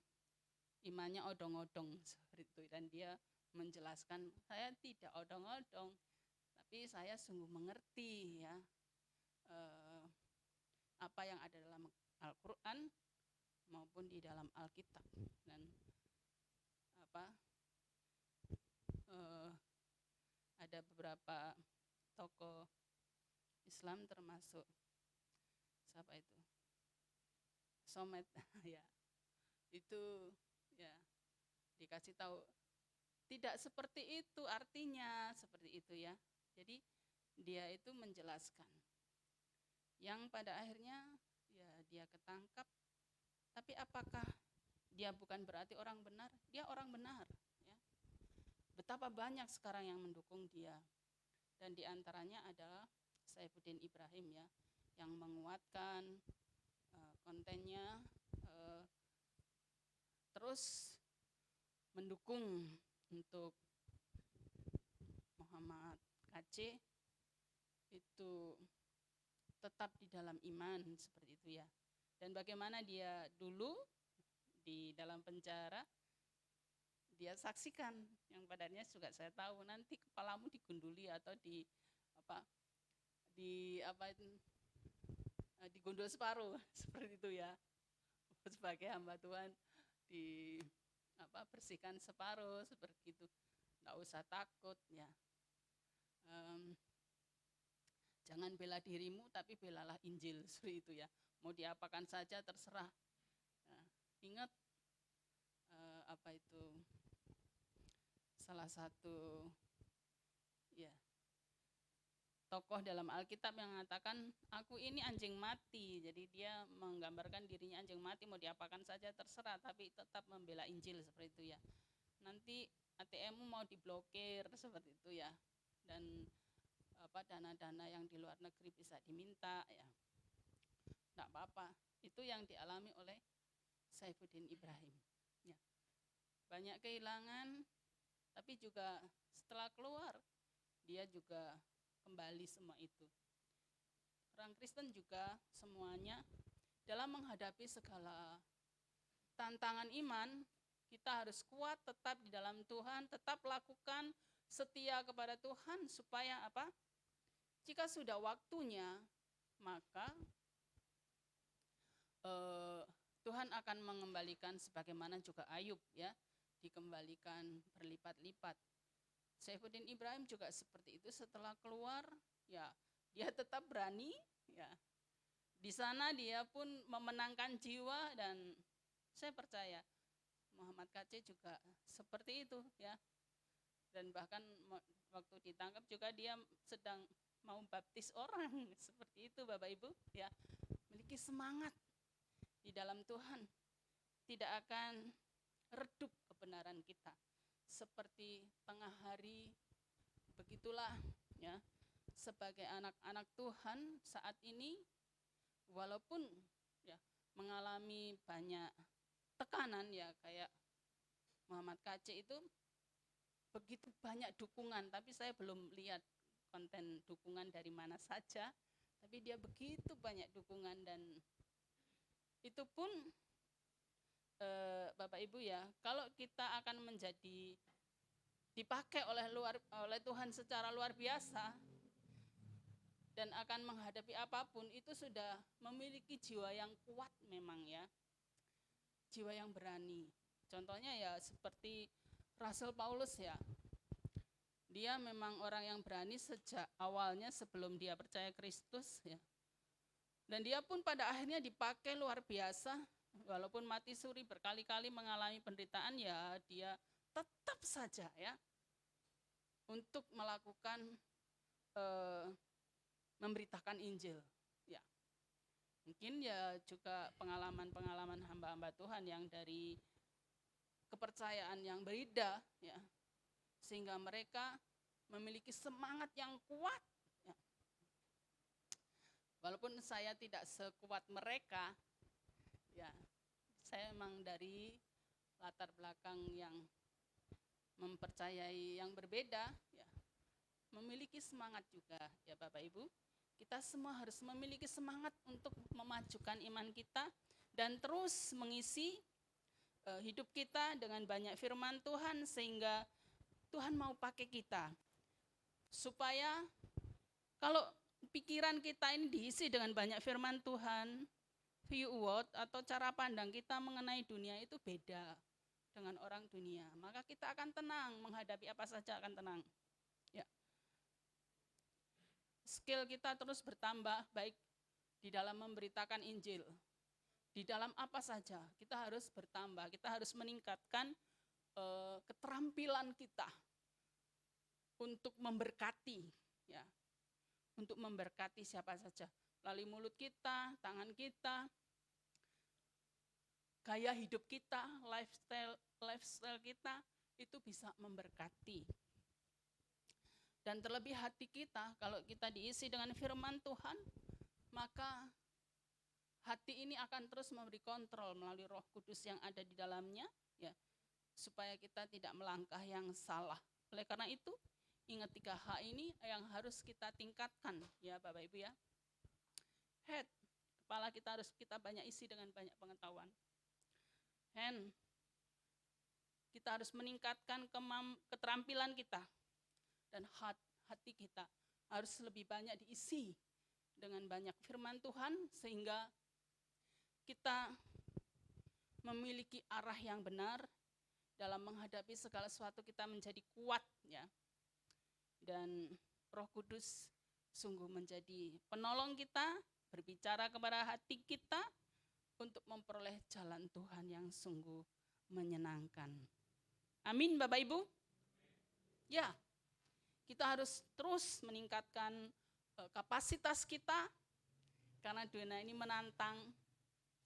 imannya odong-odong seperti itu, dan dia menjelaskan, saya tidak odong-odong, tapi saya sungguh mengerti ya apa yang ada dalam Al-Quran maupun di dalam Alkitab. Dan ada beberapa tokoh Islam termasuk siapa itu, Somet ya, itu ya dikasih tahu tidak seperti itu artinya, seperti itu ya. Jadi dia itu menjelaskan, yang pada akhirnya ya dia ketangkap. Tapi apakah dia bukan berarti orang benar? Dia orang benar ya. Betapa banyak sekarang yang mendukung dia, dan diantaranya adalah Saifuddin Ibrahim ya, yang menguatkan kontennya, terus mendukung untuk Muhammad KC itu tetap di dalam iman seperti itu ya. Dan bagaimana dia dulu di dalam penjara, dia saksikan, yang badannya juga saya tahu, nanti kepalamu digunduli atau digundul separuh seperti itu ya. Sebagai hamba Tuhan bersihkan separuh seperti itu, nggak usah takut ya. Jangan bela dirimu, tapi belalah Injil, seperti itu ya. Mau diapakan saja terserah. Nah, ingat apa itu salah satu ya tokoh dalam Alkitab yang mengatakan, aku ini anjing mati. Jadi dia menggambarkan dirinya anjing mati, mau diapakan saja terserah, tapi tetap membela Injil, seperti itu ya. Nanti ATM-mu mau diblokir, seperti itu ya. Dan dana-dana yang di luar negeri bisa diminta ya. Enggak apa-apa. Itu yang dialami oleh Saifuddin Ibrahim. Ya. Banyak kehilangan, tapi juga setelah keluar dia juga kembali semua itu. Orang Kristen juga semuanya dalam menghadapi segala tantangan iman, kita harus kuat tetap di dalam Tuhan, tetap lakukan setia kepada Tuhan supaya apa? Jika sudah waktunya, maka Tuhan akan mengembalikan sebagaimana juga Ayub ya, dikembalikan berlipat-lipat. Saifuddin Ibrahim juga seperti itu, setelah keluar ya dia tetap berani ya. Di sana dia pun memenangkan jiwa, dan saya percaya Muhammad KC juga seperti itu ya. Dan bahkan waktu ditangkap juga dia sedang mau baptis orang seperti itu Bapak Ibu ya. Memiliki semangat di dalam Tuhan, tidak akan redup kebenaran kita. Seperti tengah hari, begitulah ya, sebagai anak-anak Tuhan saat ini, walaupun ya mengalami banyak tekanan ya, kayak Muhammad KC itu begitu banyak dukungan, tapi saya belum lihat konten dukungan dari mana saja, tapi dia begitu banyak dukungan. Dan itu pun Bapak Ibu ya, kalau kita akan menjadi dipakai oleh Tuhan secara luar biasa dan akan menghadapi apapun, itu sudah memiliki jiwa yang kuat memang ya, jiwa yang berani. Contohnya ya seperti Rasul Paulus ya, dia memang orang yang berani sejak awalnya sebelum dia percaya Kristus ya, dan dia pun pada akhirnya dipakai luar biasa. Walaupun mati suri, berkali-kali mengalami penderitaan, ya dia tetap saja ya untuk melakukan memberitakan Injil ya. Mungkin ya juga pengalaman-pengalaman hamba-hamba Tuhan yang dari kepercayaan yang berbeda ya, sehingga mereka memiliki semangat yang kuat ya. Walaupun saya tidak sekuat mereka ya, saya memang dari latar belakang yang mempercayai yang berbeda ya, memiliki semangat juga ya Bapak Ibu. Kita semua harus memiliki semangat untuk memajukan iman kita dan terus mengisi hidup kita dengan banyak firman Tuhan, sehingga Tuhan mau pakai kita supaya kalau pikiran kita ini diisi dengan banyak firman Tuhan, view world atau cara pandang kita mengenai dunia itu beda dengan orang dunia, maka kita akan tenang, menghadapi apa saja akan tenang ya. Skill kita terus bertambah, baik di dalam memberitakan Injil, di dalam apa saja kita harus bertambah, kita harus meningkatkan keterampilan kita untuk memberkati ya, untuk memberkati siapa saja, melalui mulut kita, tangan kita, gaya hidup kita, lifestyle kita itu bisa memberkati. Dan terlebih hati kita, kalau kita diisi dengan firman Tuhan, maka hati ini akan terus memberi kontrol melalui Roh Kudus yang ada di dalamnya ya, supaya kita tidak melangkah yang salah. Oleh karena itu, ingat 3H ini yang harus kita tingkatkan ya Bapak Ibu ya. Head, kepala kita harus kita banyak isi dengan banyak pengetahuan. Hand, kita harus meningkatkan keterampilan kita. Dan hati kita harus lebih banyak diisi dengan banyak firman Tuhan, sehingga kita memiliki arah yang benar dalam menghadapi segala sesuatu, kita menjadi kuat ya. Dan Roh Kudus sungguh menjadi penolong kita, berbicara kepada hati kita untuk memperoleh jalan Tuhan yang sungguh menyenangkan. Amin Bapak Ibu. Ya, kita harus terus meningkatkan kapasitas kita karena dunia ini menantang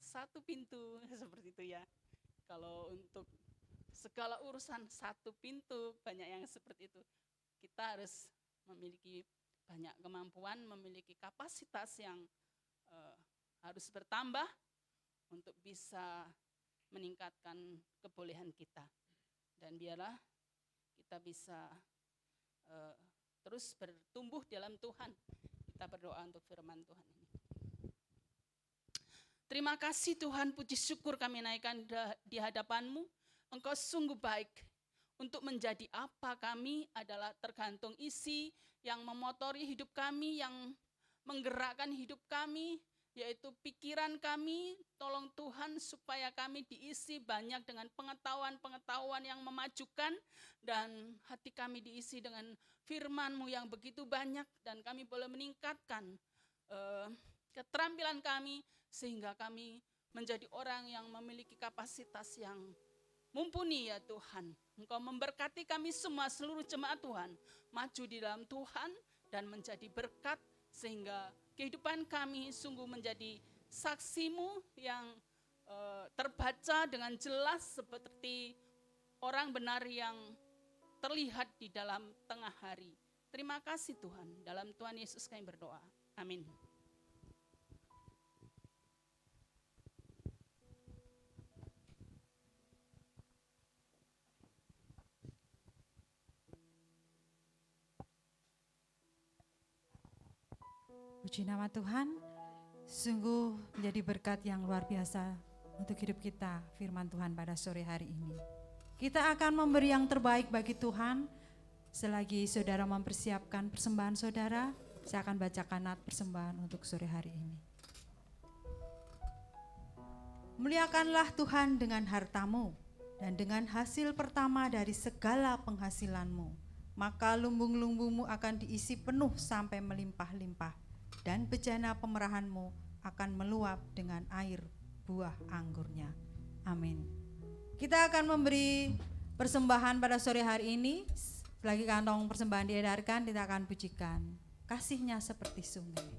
satu pintu seperti itu ya. Kalau untuk segala urusan satu pintu, banyak yang seperti itu. Kita harus memiliki banyak kemampuan, memiliki kapasitas yang harus bertambah untuk bisa meningkatkan kebolehan kita. Dan biarlah kita bisa terus bertumbuh dalam Tuhan. Kita berdoa untuk firman Tuhan ini. Terima kasih Tuhan, puji syukur kami naikkan di hadapan-Mu. Engkau sungguh baik. Untuk menjadi apa kami adalah tergantung isi yang memotori hidup kami, yang menggerakkan hidup kami, yaitu pikiran kami. Tolong Tuhan supaya kami diisi banyak dengan pengetahuan-pengetahuan yang memajukan, dan hati kami diisi dengan firman-Mu yang begitu banyak, dan kami boleh meningkatkan keterampilan kami, sehingga kami menjadi orang yang memiliki kapasitas yang mumpuni ya Tuhan. Engkau memberkati kami semua, seluruh jemaat Tuhan, maju di dalam Tuhan dan menjadi berkat, sehingga kehidupan kami sungguh menjadi saksi-Mu yang terbaca dengan jelas seperti orang benar yang terlihat di dalam tengah hari. Terima kasih Tuhan, dalam Tuhan Yesus kami berdoa. Amin. Puji nama Tuhan, sungguh menjadi berkat yang luar biasa untuk hidup kita, firman Tuhan pada sore hari ini. Kita akan memberi yang terbaik bagi Tuhan. Selagi saudara mempersiapkan persembahan saudara, saya akan bacakan nat persembahan untuk sore hari ini. Muliakanlah Tuhan dengan hartamu dan dengan hasil pertama dari segala penghasilanmu, maka lumbung-lumbungmu akan diisi penuh sampai melimpah-limpah, dan bejana pemerahanmu akan meluap dengan air buah anggurnya. Amin. Kita akan memberi persembahan pada sore hari ini. Selagi kantong persembahan diedarkan, kita akan pujikan Kasih-Nya Seperti Sungai.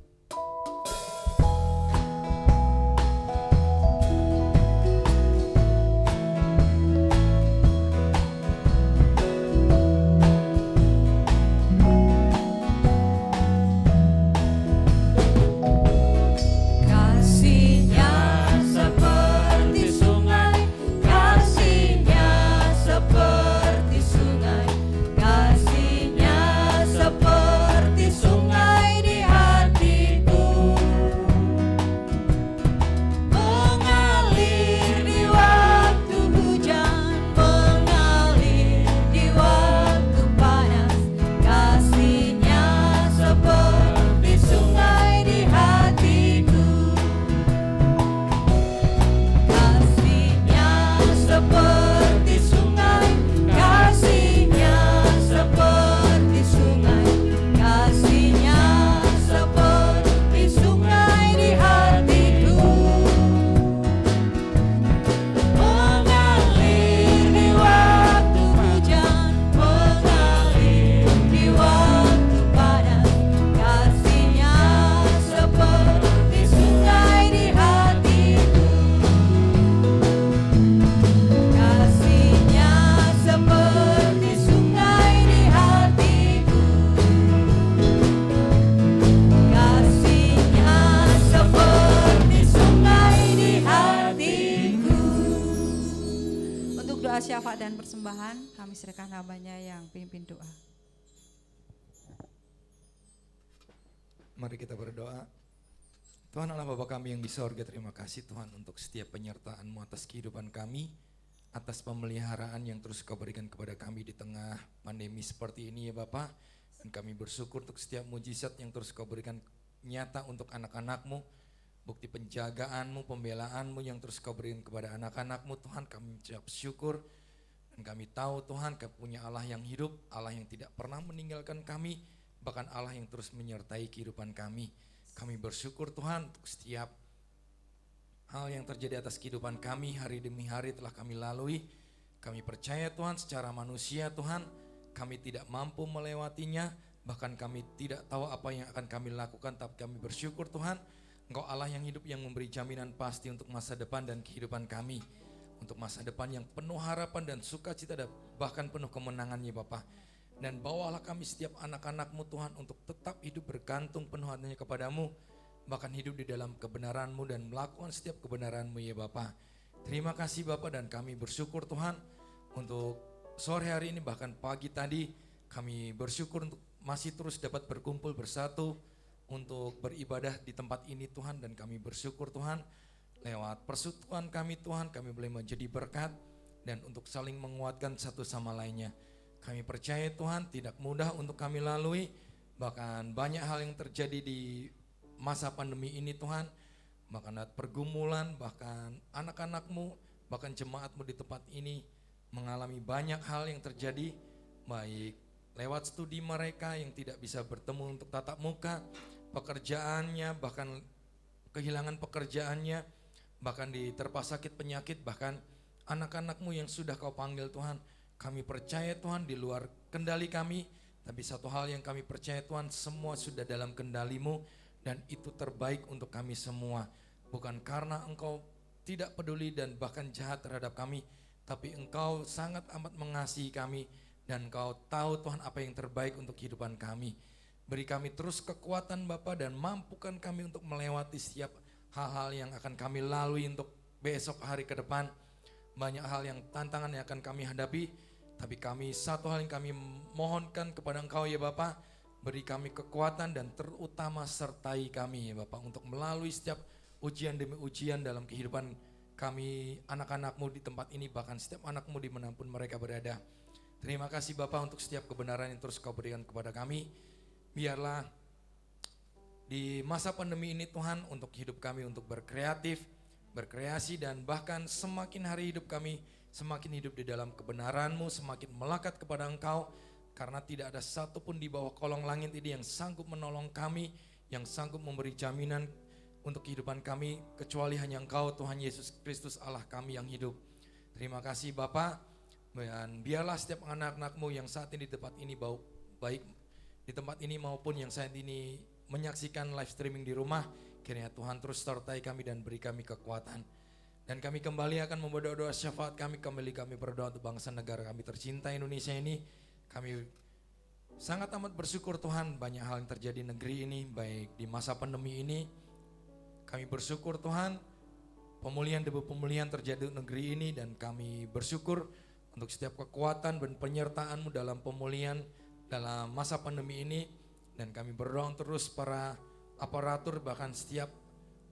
Syafaat dan persembahan, kami serahkan hambanya yang pimpin doa. Mari kita berdoa. Tuhan Allah Bapa kami yang di sorga, terima kasih Tuhan untuk setiap penyertaan-Mu atas kehidupan kami, atas pemeliharaan yang terus Kau berikan kepada kami di tengah pandemi seperti ini ya Bapa. Dan kami bersyukur untuk setiap mujizat yang terus Kau berikan nyata untuk anak-anak-Mu, bukti penjagaan-Mu, pembelaan-Mu yang terus Kau berikan kepada anak-anak-Mu. Tuhan, kami mengucap syukur. Dan kami tahu Tuhan, Kau punya Allah yang hidup, Allah yang tidak pernah meninggalkan kami, bahkan Allah yang terus menyertai kehidupan kami. Kami bersyukur Tuhan untuk setiap hal yang terjadi atas kehidupan kami hari demi hari telah kami lalui. Kami percaya Tuhan secara manusia Tuhan kami tidak mampu melewatinya, bahkan kami tidak tahu apa yang akan kami lakukan, tapi kami bersyukur Tuhan Engkau Allah yang hidup yang memberi jaminan pasti untuk masa depan dan kehidupan kami. Untuk masa depan yang penuh harapan dan sukacita dan bahkan penuh kemenangannya Bapa. Dan bawalah kami setiap anak-anak-Mu Tuhan untuk tetap hidup bergantung penuh hatinya kepadamu, bahkan hidup di dalam kebenaran-Mu dan melakukan setiap kebenaran-Mu ya Bapa. Terima kasih Bapa, dan kami bersyukur Tuhan untuk sore hari ini bahkan pagi tadi kami bersyukur untuk masih terus dapat berkumpul bersatu untuk beribadah di tempat ini Tuhan. Dan kami bersyukur Tuhan lewat persekutuan kami Tuhan kami boleh menjadi berkat dan untuk saling menguatkan satu sama lainnya. Kami percaya Tuhan tidak mudah untuk kami lalui, bahkan banyak hal yang terjadi di masa pandemi ini Tuhan, bahkan ada pergumulan, bahkan anak-anak-Mu, bahkan jemaat-Mu di tempat ini mengalami banyak hal yang terjadi, baik lewat studi mereka yang tidak bisa bertemu untuk tatap muka, pekerjaannya, bahkan kehilangan pekerjaannya, bahkan diterpa sakit penyakit, bahkan anak-anak-Mu yang sudah Kau panggil Tuhan. Kami percaya Tuhan di luar kendali kami, tapi satu hal yang kami percaya Tuhan, semua sudah dalam kendali-Mu dan itu terbaik untuk kami semua. Bukan karena Engkau tidak peduli dan bahkan jahat terhadap kami, tapi Engkau sangat amat mengasihi kami dan Engkau tahu Tuhan apa yang terbaik untuk kehidupan kami. Beri kami terus kekuatan Bapa dan mampukan kami untuk melewati setiap hal-hal yang akan kami lalui untuk besok hari ke depan. Banyak hal yang tantangan yang akan kami hadapi, tapi kami satu hal yang kami mohonkan kepada Engkau ya Bapa, beri kami kekuatan dan terutama sertai kami ya Bapa untuk melalui setiap ujian demi ujian dalam kehidupan kami anak-anak-Mu di tempat ini, bahkan setiap anak-Mu dimanapun mereka berada. Terima kasih Bapa untuk setiap kebenaran yang terus Kau berikan kepada kami. Biarlah di masa pandemi ini Tuhan untuk hidup kami untuk berkreatif, berkreasi, dan bahkan semakin hari hidup kami semakin hidup di dalam kebenaran-Mu, semakin melekat kepada Engkau, karena tidak ada satupun di bawah kolong langit ini yang sanggup menolong kami, yang sanggup memberi jaminan untuk kehidupan kami, kecuali hanya Engkau Tuhan Yesus Kristus Allah kami yang hidup. Terima kasih Bapa, dan biarlah setiap anak-anak-Mu yang saat ini di tempat ini, baik di tempat ini maupun yang saat ini menyaksikan live streaming di rumah, kiranya Tuhan terus sertai kami dan beri kami kekuatan. Dan kami kembali akan membawa doa syafaat kami berdoa untuk bangsa negara kami tercinta Indonesia ini. Kami sangat amat bersyukur Tuhan banyak hal yang terjadi di negeri ini, baik di masa pandemi ini. Kami bersyukur Tuhan pemulihan demi pemulihan terjadi di negeri ini, dan kami bersyukur untuk setiap kekuatan dan penyertaan-Mu dalam pemulihan dalam masa pandemi ini. Dan kami berdoa terus para aparatur, bahkan setiap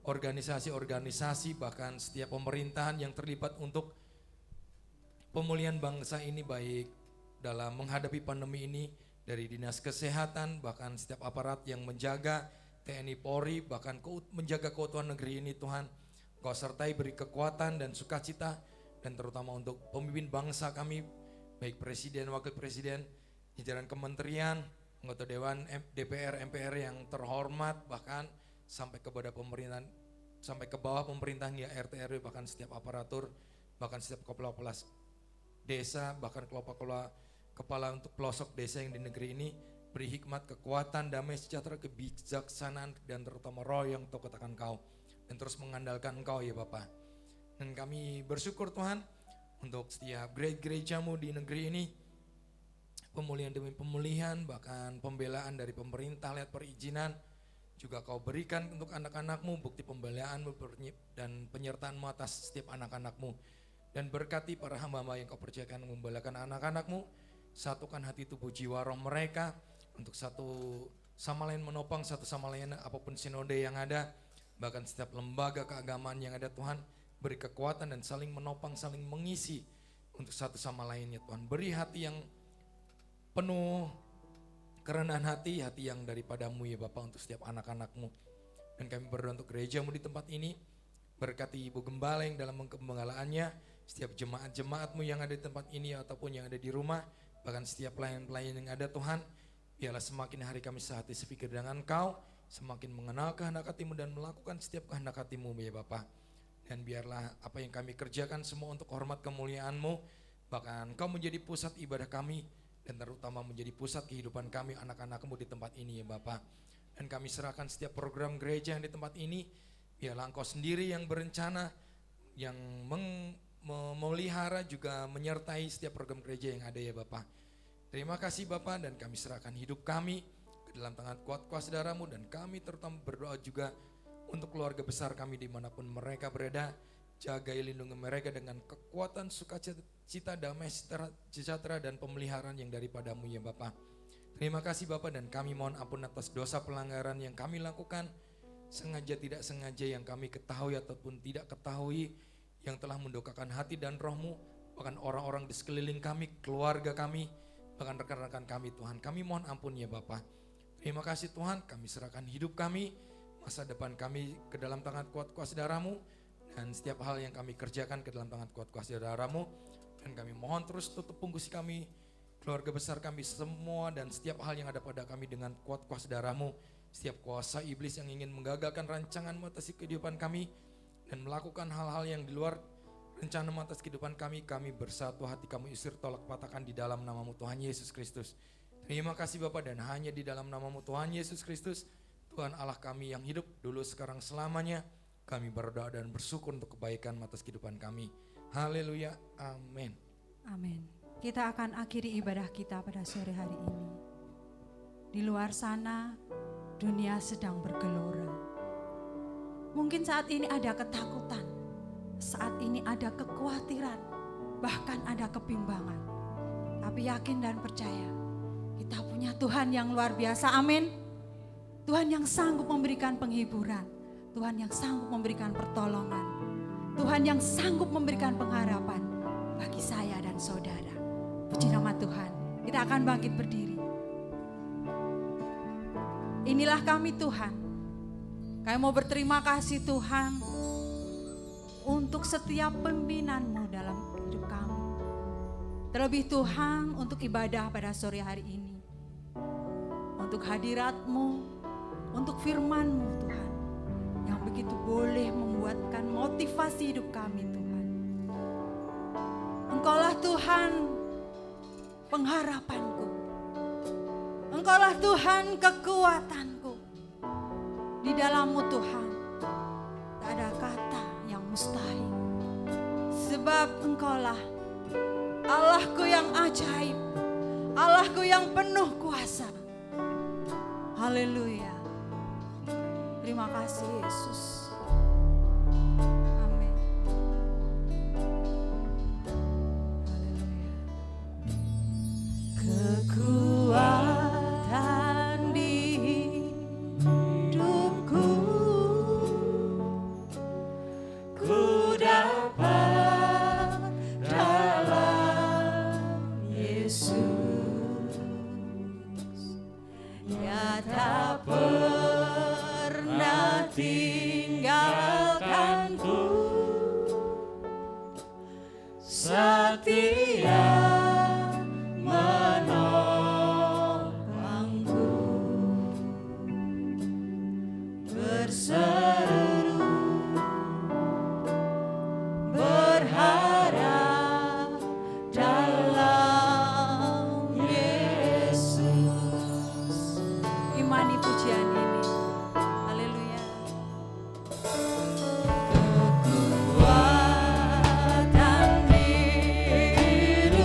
organisasi-organisasi, bahkan setiap pemerintahan yang terlibat untuk pemulihan bangsa ini, baik dalam menghadapi pandemi ini, dari dinas kesehatan, bahkan setiap aparat yang menjaga, TNI Polri, bahkan menjaga keutuhan negeri ini Tuhan. Kau sertai beri kekuatan dan sukacita, dan terutama untuk pemimpin bangsa kami, baik presiden, wakil presiden, jajaran kementerian, anggota dewan, DPR, MPR yang terhormat, bahkan sampai kepada pemerintahan, sampai ke bawah pemerintahan ya RT RW, bahkan setiap aparatur, bahkan setiap kepala desa, bahkan kepala untuk pelosok desa yang di negeri ini, beri hikmat, kekuatan, damai, sejahtera, kebijaksanaan, dan terutama roh yang Kau katakan Kau, dan terus mengandalkan Engkau ya Bapa. Dan kami bersyukur Tuhan untuk setiap gereja-Mu di negeri ini, pemulihan demi pemulihan, bahkan pembelaan dari pemerintah lewat perizinan, juga Kau berikan untuk anak-anak-Mu, bukti pembelaan-Mu dan penyertaan-Mu atas setiap anak-anak-Mu. Dan berkati para hamba-hamba yang Kau percayakan membelakan anak-anak-Mu, satukan hati, tubuh, jiwa, roh mereka, untuk satu sama lain menopang satu sama lain apapun sinode yang ada, bahkan setiap lembaga keagamaan yang ada Tuhan, beri kekuatan dan saling menopang, saling mengisi untuk satu sama lainnya Tuhan. Beri hati yang penuh kerendahan hati yang daripada-Mu ya Bapa untuk setiap anak-anak-Mu. Dan kami berdoa untuk gereja-Mu di tempat ini, berkati Ibu Gembala yang dalam penggembalaannya, setiap jemaat-jemaat-Mu yang ada di tempat ini ataupun yang ada di rumah, bahkan setiap pelayan-pelayan yang ada Tuhan. Biarlah semakin hari kami sehati sepikir dengan Engkau, semakin mengenal kehendak hati-Mu dan melakukan setiap kehendak hati-Mu ya Bapa. Dan biarlah apa yang kami kerjakan semua untuk hormat kemuliaan-Mu, bahkan Engkau menjadi pusat ibadah kami, dan terutama menjadi pusat kehidupan kami anak-anak-Mu di tempat ini ya Bapa. Dan kami serahkan setiap program gereja yang di tempat ini, biarlah Engkau sendiri yang berencana, yang memelihara juga menyertai setiap program gereja yang ada ya Bapa. Terima kasih Bapa, dan kami serahkan hidup kami ke dalam tangan kuat kuasa darah-Mu, dan kami terutama berdoa juga untuk keluarga besar kami dimanapun mereka berada. Jagai lindungi mereka dengan kekuatan sukacita, damai, sejahtera dan pemeliharaan yang daripada-Mu ya Bapa. Terima kasih Bapa, dan kami mohon ampun atas dosa pelanggaran yang kami lakukan, sengaja tidak sengaja, yang kami ketahui ataupun tidak ketahui, yang telah mendukakan hati dan roh-Mu, bahkan orang-orang di sekeliling kami, keluarga kami, bahkan rekan-rekan kami Tuhan. Kami mohon ampun ya Bapa. Terima kasih Tuhan, kami serahkan hidup kami, masa depan kami ke dalam tangan kuat kuasa darah-Mu, dan setiap hal yang kami kerjakan ke dalam tangan kuat kuasa darah-Mu. Dan kami mohon terus tutup pungkusi kami, keluarga besar kami semua, dan setiap hal yang ada pada kami dengan kuat kuasa darah-Mu. Setiap kuasa iblis yang ingin menggagalkan rancangan-Mu atas kehidupan kami, dan melakukan hal-hal yang di luar rencana-Mu atas kehidupan kami bersatu hati kami usir, tolak, patahkan di dalam nama-Mu Tuhan Yesus Kristus. Terima kasih Bapa, dan hanya di dalam nama-Mu Tuhan Yesus Kristus, Tuhan Allah kami yang hidup dulu sekarang selamanya, kami berdoa dan bersyukur untuk kebaikan atas kehidupan kami. Haleluya, amin. Amin. Kita akan akhiri ibadah kita pada sore hari ini. Di luar sana, dunia sedang bergelora. Mungkin saat ini ada ketakutan, saat ini ada kekhawatiran, bahkan ada kebimbangan. Tapi yakin dan percaya, kita punya Tuhan yang luar biasa, amin. Tuhan yang sanggup memberikan penghiburan, Tuhan yang sanggup memberikan pertolongan, Tuhan yang sanggup memberikan pengharapan bagi saya dan saudara. Puji nama Tuhan. Kita akan bangkit berdiri. Inilah kami Tuhan. Kami mau berterima kasih Tuhan untuk setiap pembinaan-Mu dalam hidup kami. Terlebih Tuhan untuk ibadah pada sore hari ini. Untuk hadirat-Mu, untuk firman-Mu Tuhan. Yang begitu boleh membuatkan motivasi hidup kami Tuhan. Engkaulah Tuhan pengharapanku. Engkaulah Tuhan kekuatanku. Di dalam-Mu Tuhan, tak ada kata yang mustahil. Sebab Engkaulah Allahku yang ajaib, Allahku yang penuh kuasa. Haleluya. Terima kasih Yesus. Amin. Haleluya. Kekuatan di hidupku, ku dapat dalam Yesus. Ya tak pernah tinggalkanku, setia menopangku, berseru berharap dalam Yesus. Imani pujian ini. Haleluya. Kekuatan di hidupku,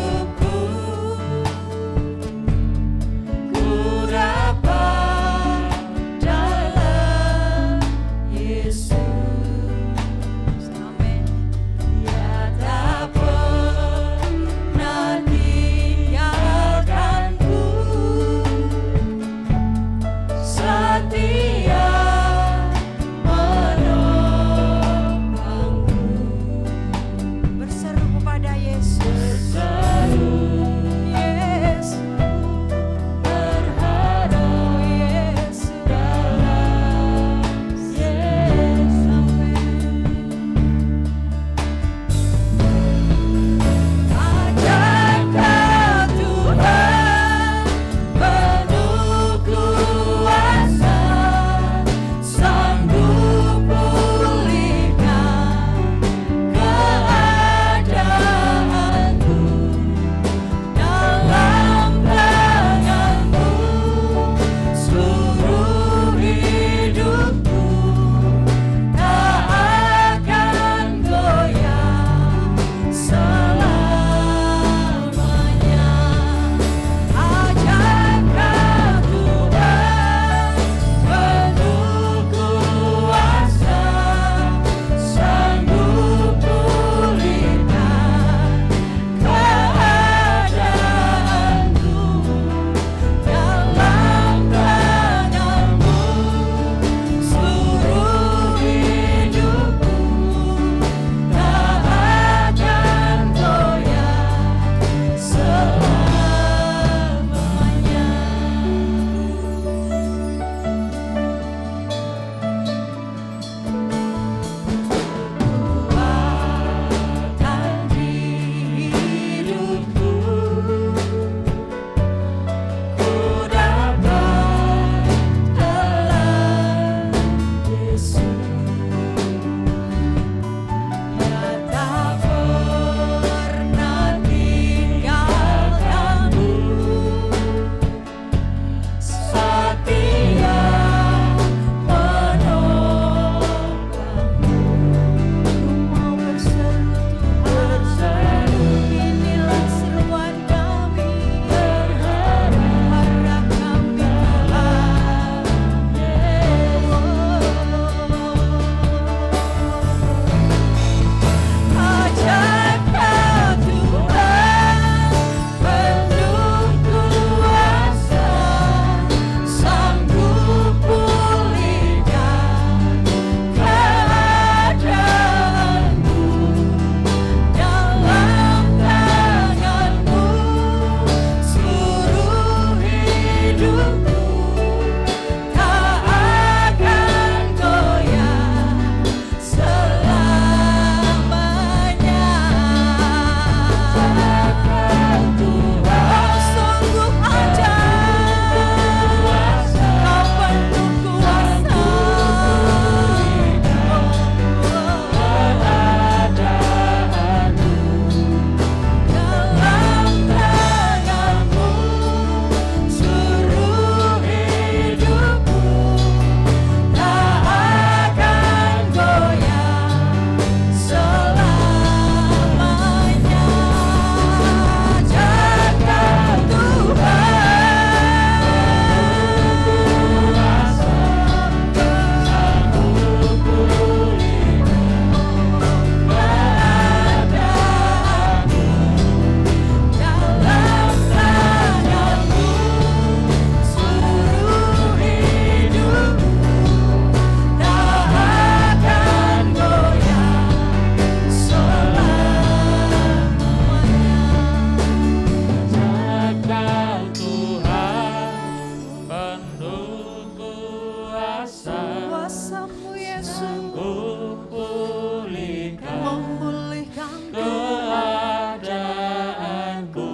sanggup pulihkan memulihkan keadaanku.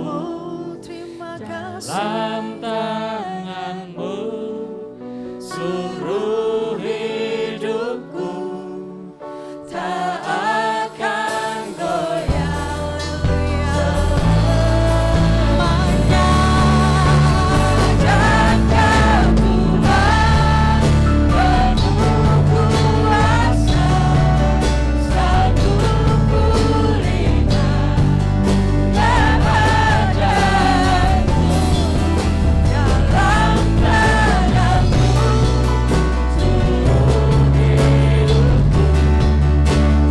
Oh, terima kasih. Dalam tangan-Mu seluruh hidupku tak akan goyah. Dan Kau Tuhan penuh kuasa, sanggup pulihkan keadaanku. Dalam tangan-Mu seluruh hidupku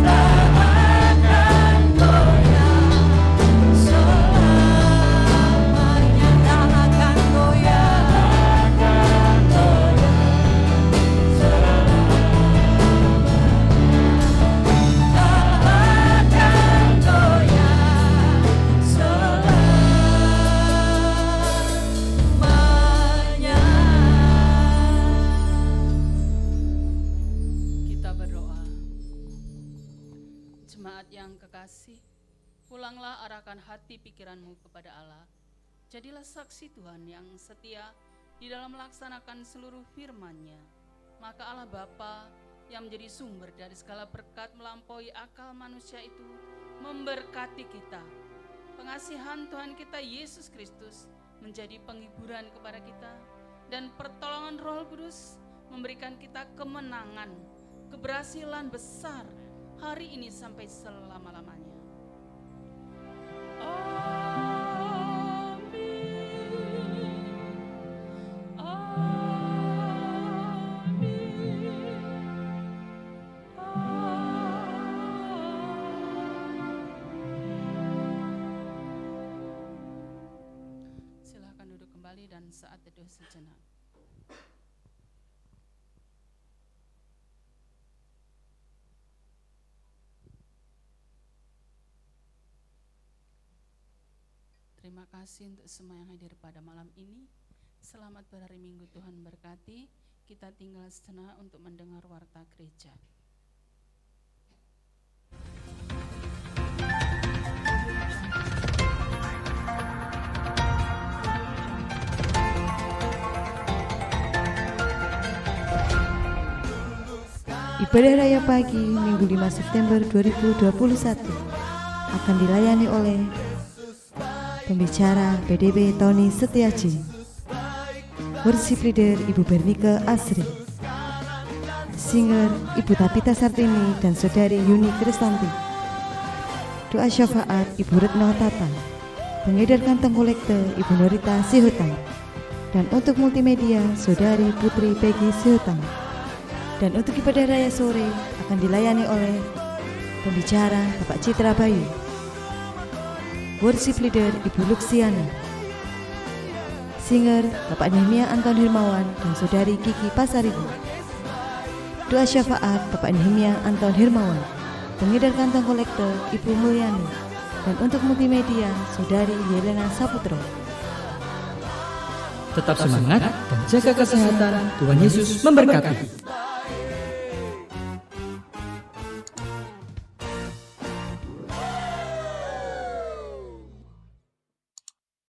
tak akan goyah selamanya. Tak akan goyah. Kita berdoa. Jemaat yang kekasih, pulanglah arahkan hati pikiranmu kepada Allah. Jadilah saksi Tuhan yang setia di dalam melaksanakan seluruh firman-Nya. Maka Allah Bapa yang menjadi sumber dari segala berkat melampaui akal manusia itu memberkati kita. Pengasihan Tuhan kita Yesus Kristus menjadi penghiburan kepada kita, dan pertolongan Roh Kudus memberikan kita kemenangan, keberhasilan besar hari ini sampai selama-lamanya. Silahkan duduk kembali dan saat teduh sejenak. Terima kasih untuk semua yang hadir pada malam ini. Selamat berhari Minggu, Tuhan berkati. Kita tinggal sejenak untuk mendengar warta gereja. Ibadah Raya Pagi Minggu 5 September 2021 akan dilayani oleh pembicara PDB Tony Setiaji, worship leader Ibu Bernike Asri, singer Ibu Tapita Sartini dan Saudari Yuni Kristanti, doa syafaat Ibu Retno Tata, pengedar kantong kolekte Ibu Norita Sihutang, dan untuk multimedia Saudari Putri Peggy Sihutang. Dan untuk ibadah raya sore akan dilayani oleh pembicara Bapak Citra Bayu, worship leader Ibu Luxiana, singer Bapak Nehemia Anton Hermawan dan Saudari Kiki Pasaribu, doa syafaat Bapak Nehemia Anton Hermawan, pengedar kantong kolektor Ibu Mulyani, dan untuk multimedia Saudari Yelena Saputro. Tetap semangat dan jaga kesehatan. Tuhan Yesus memberkati.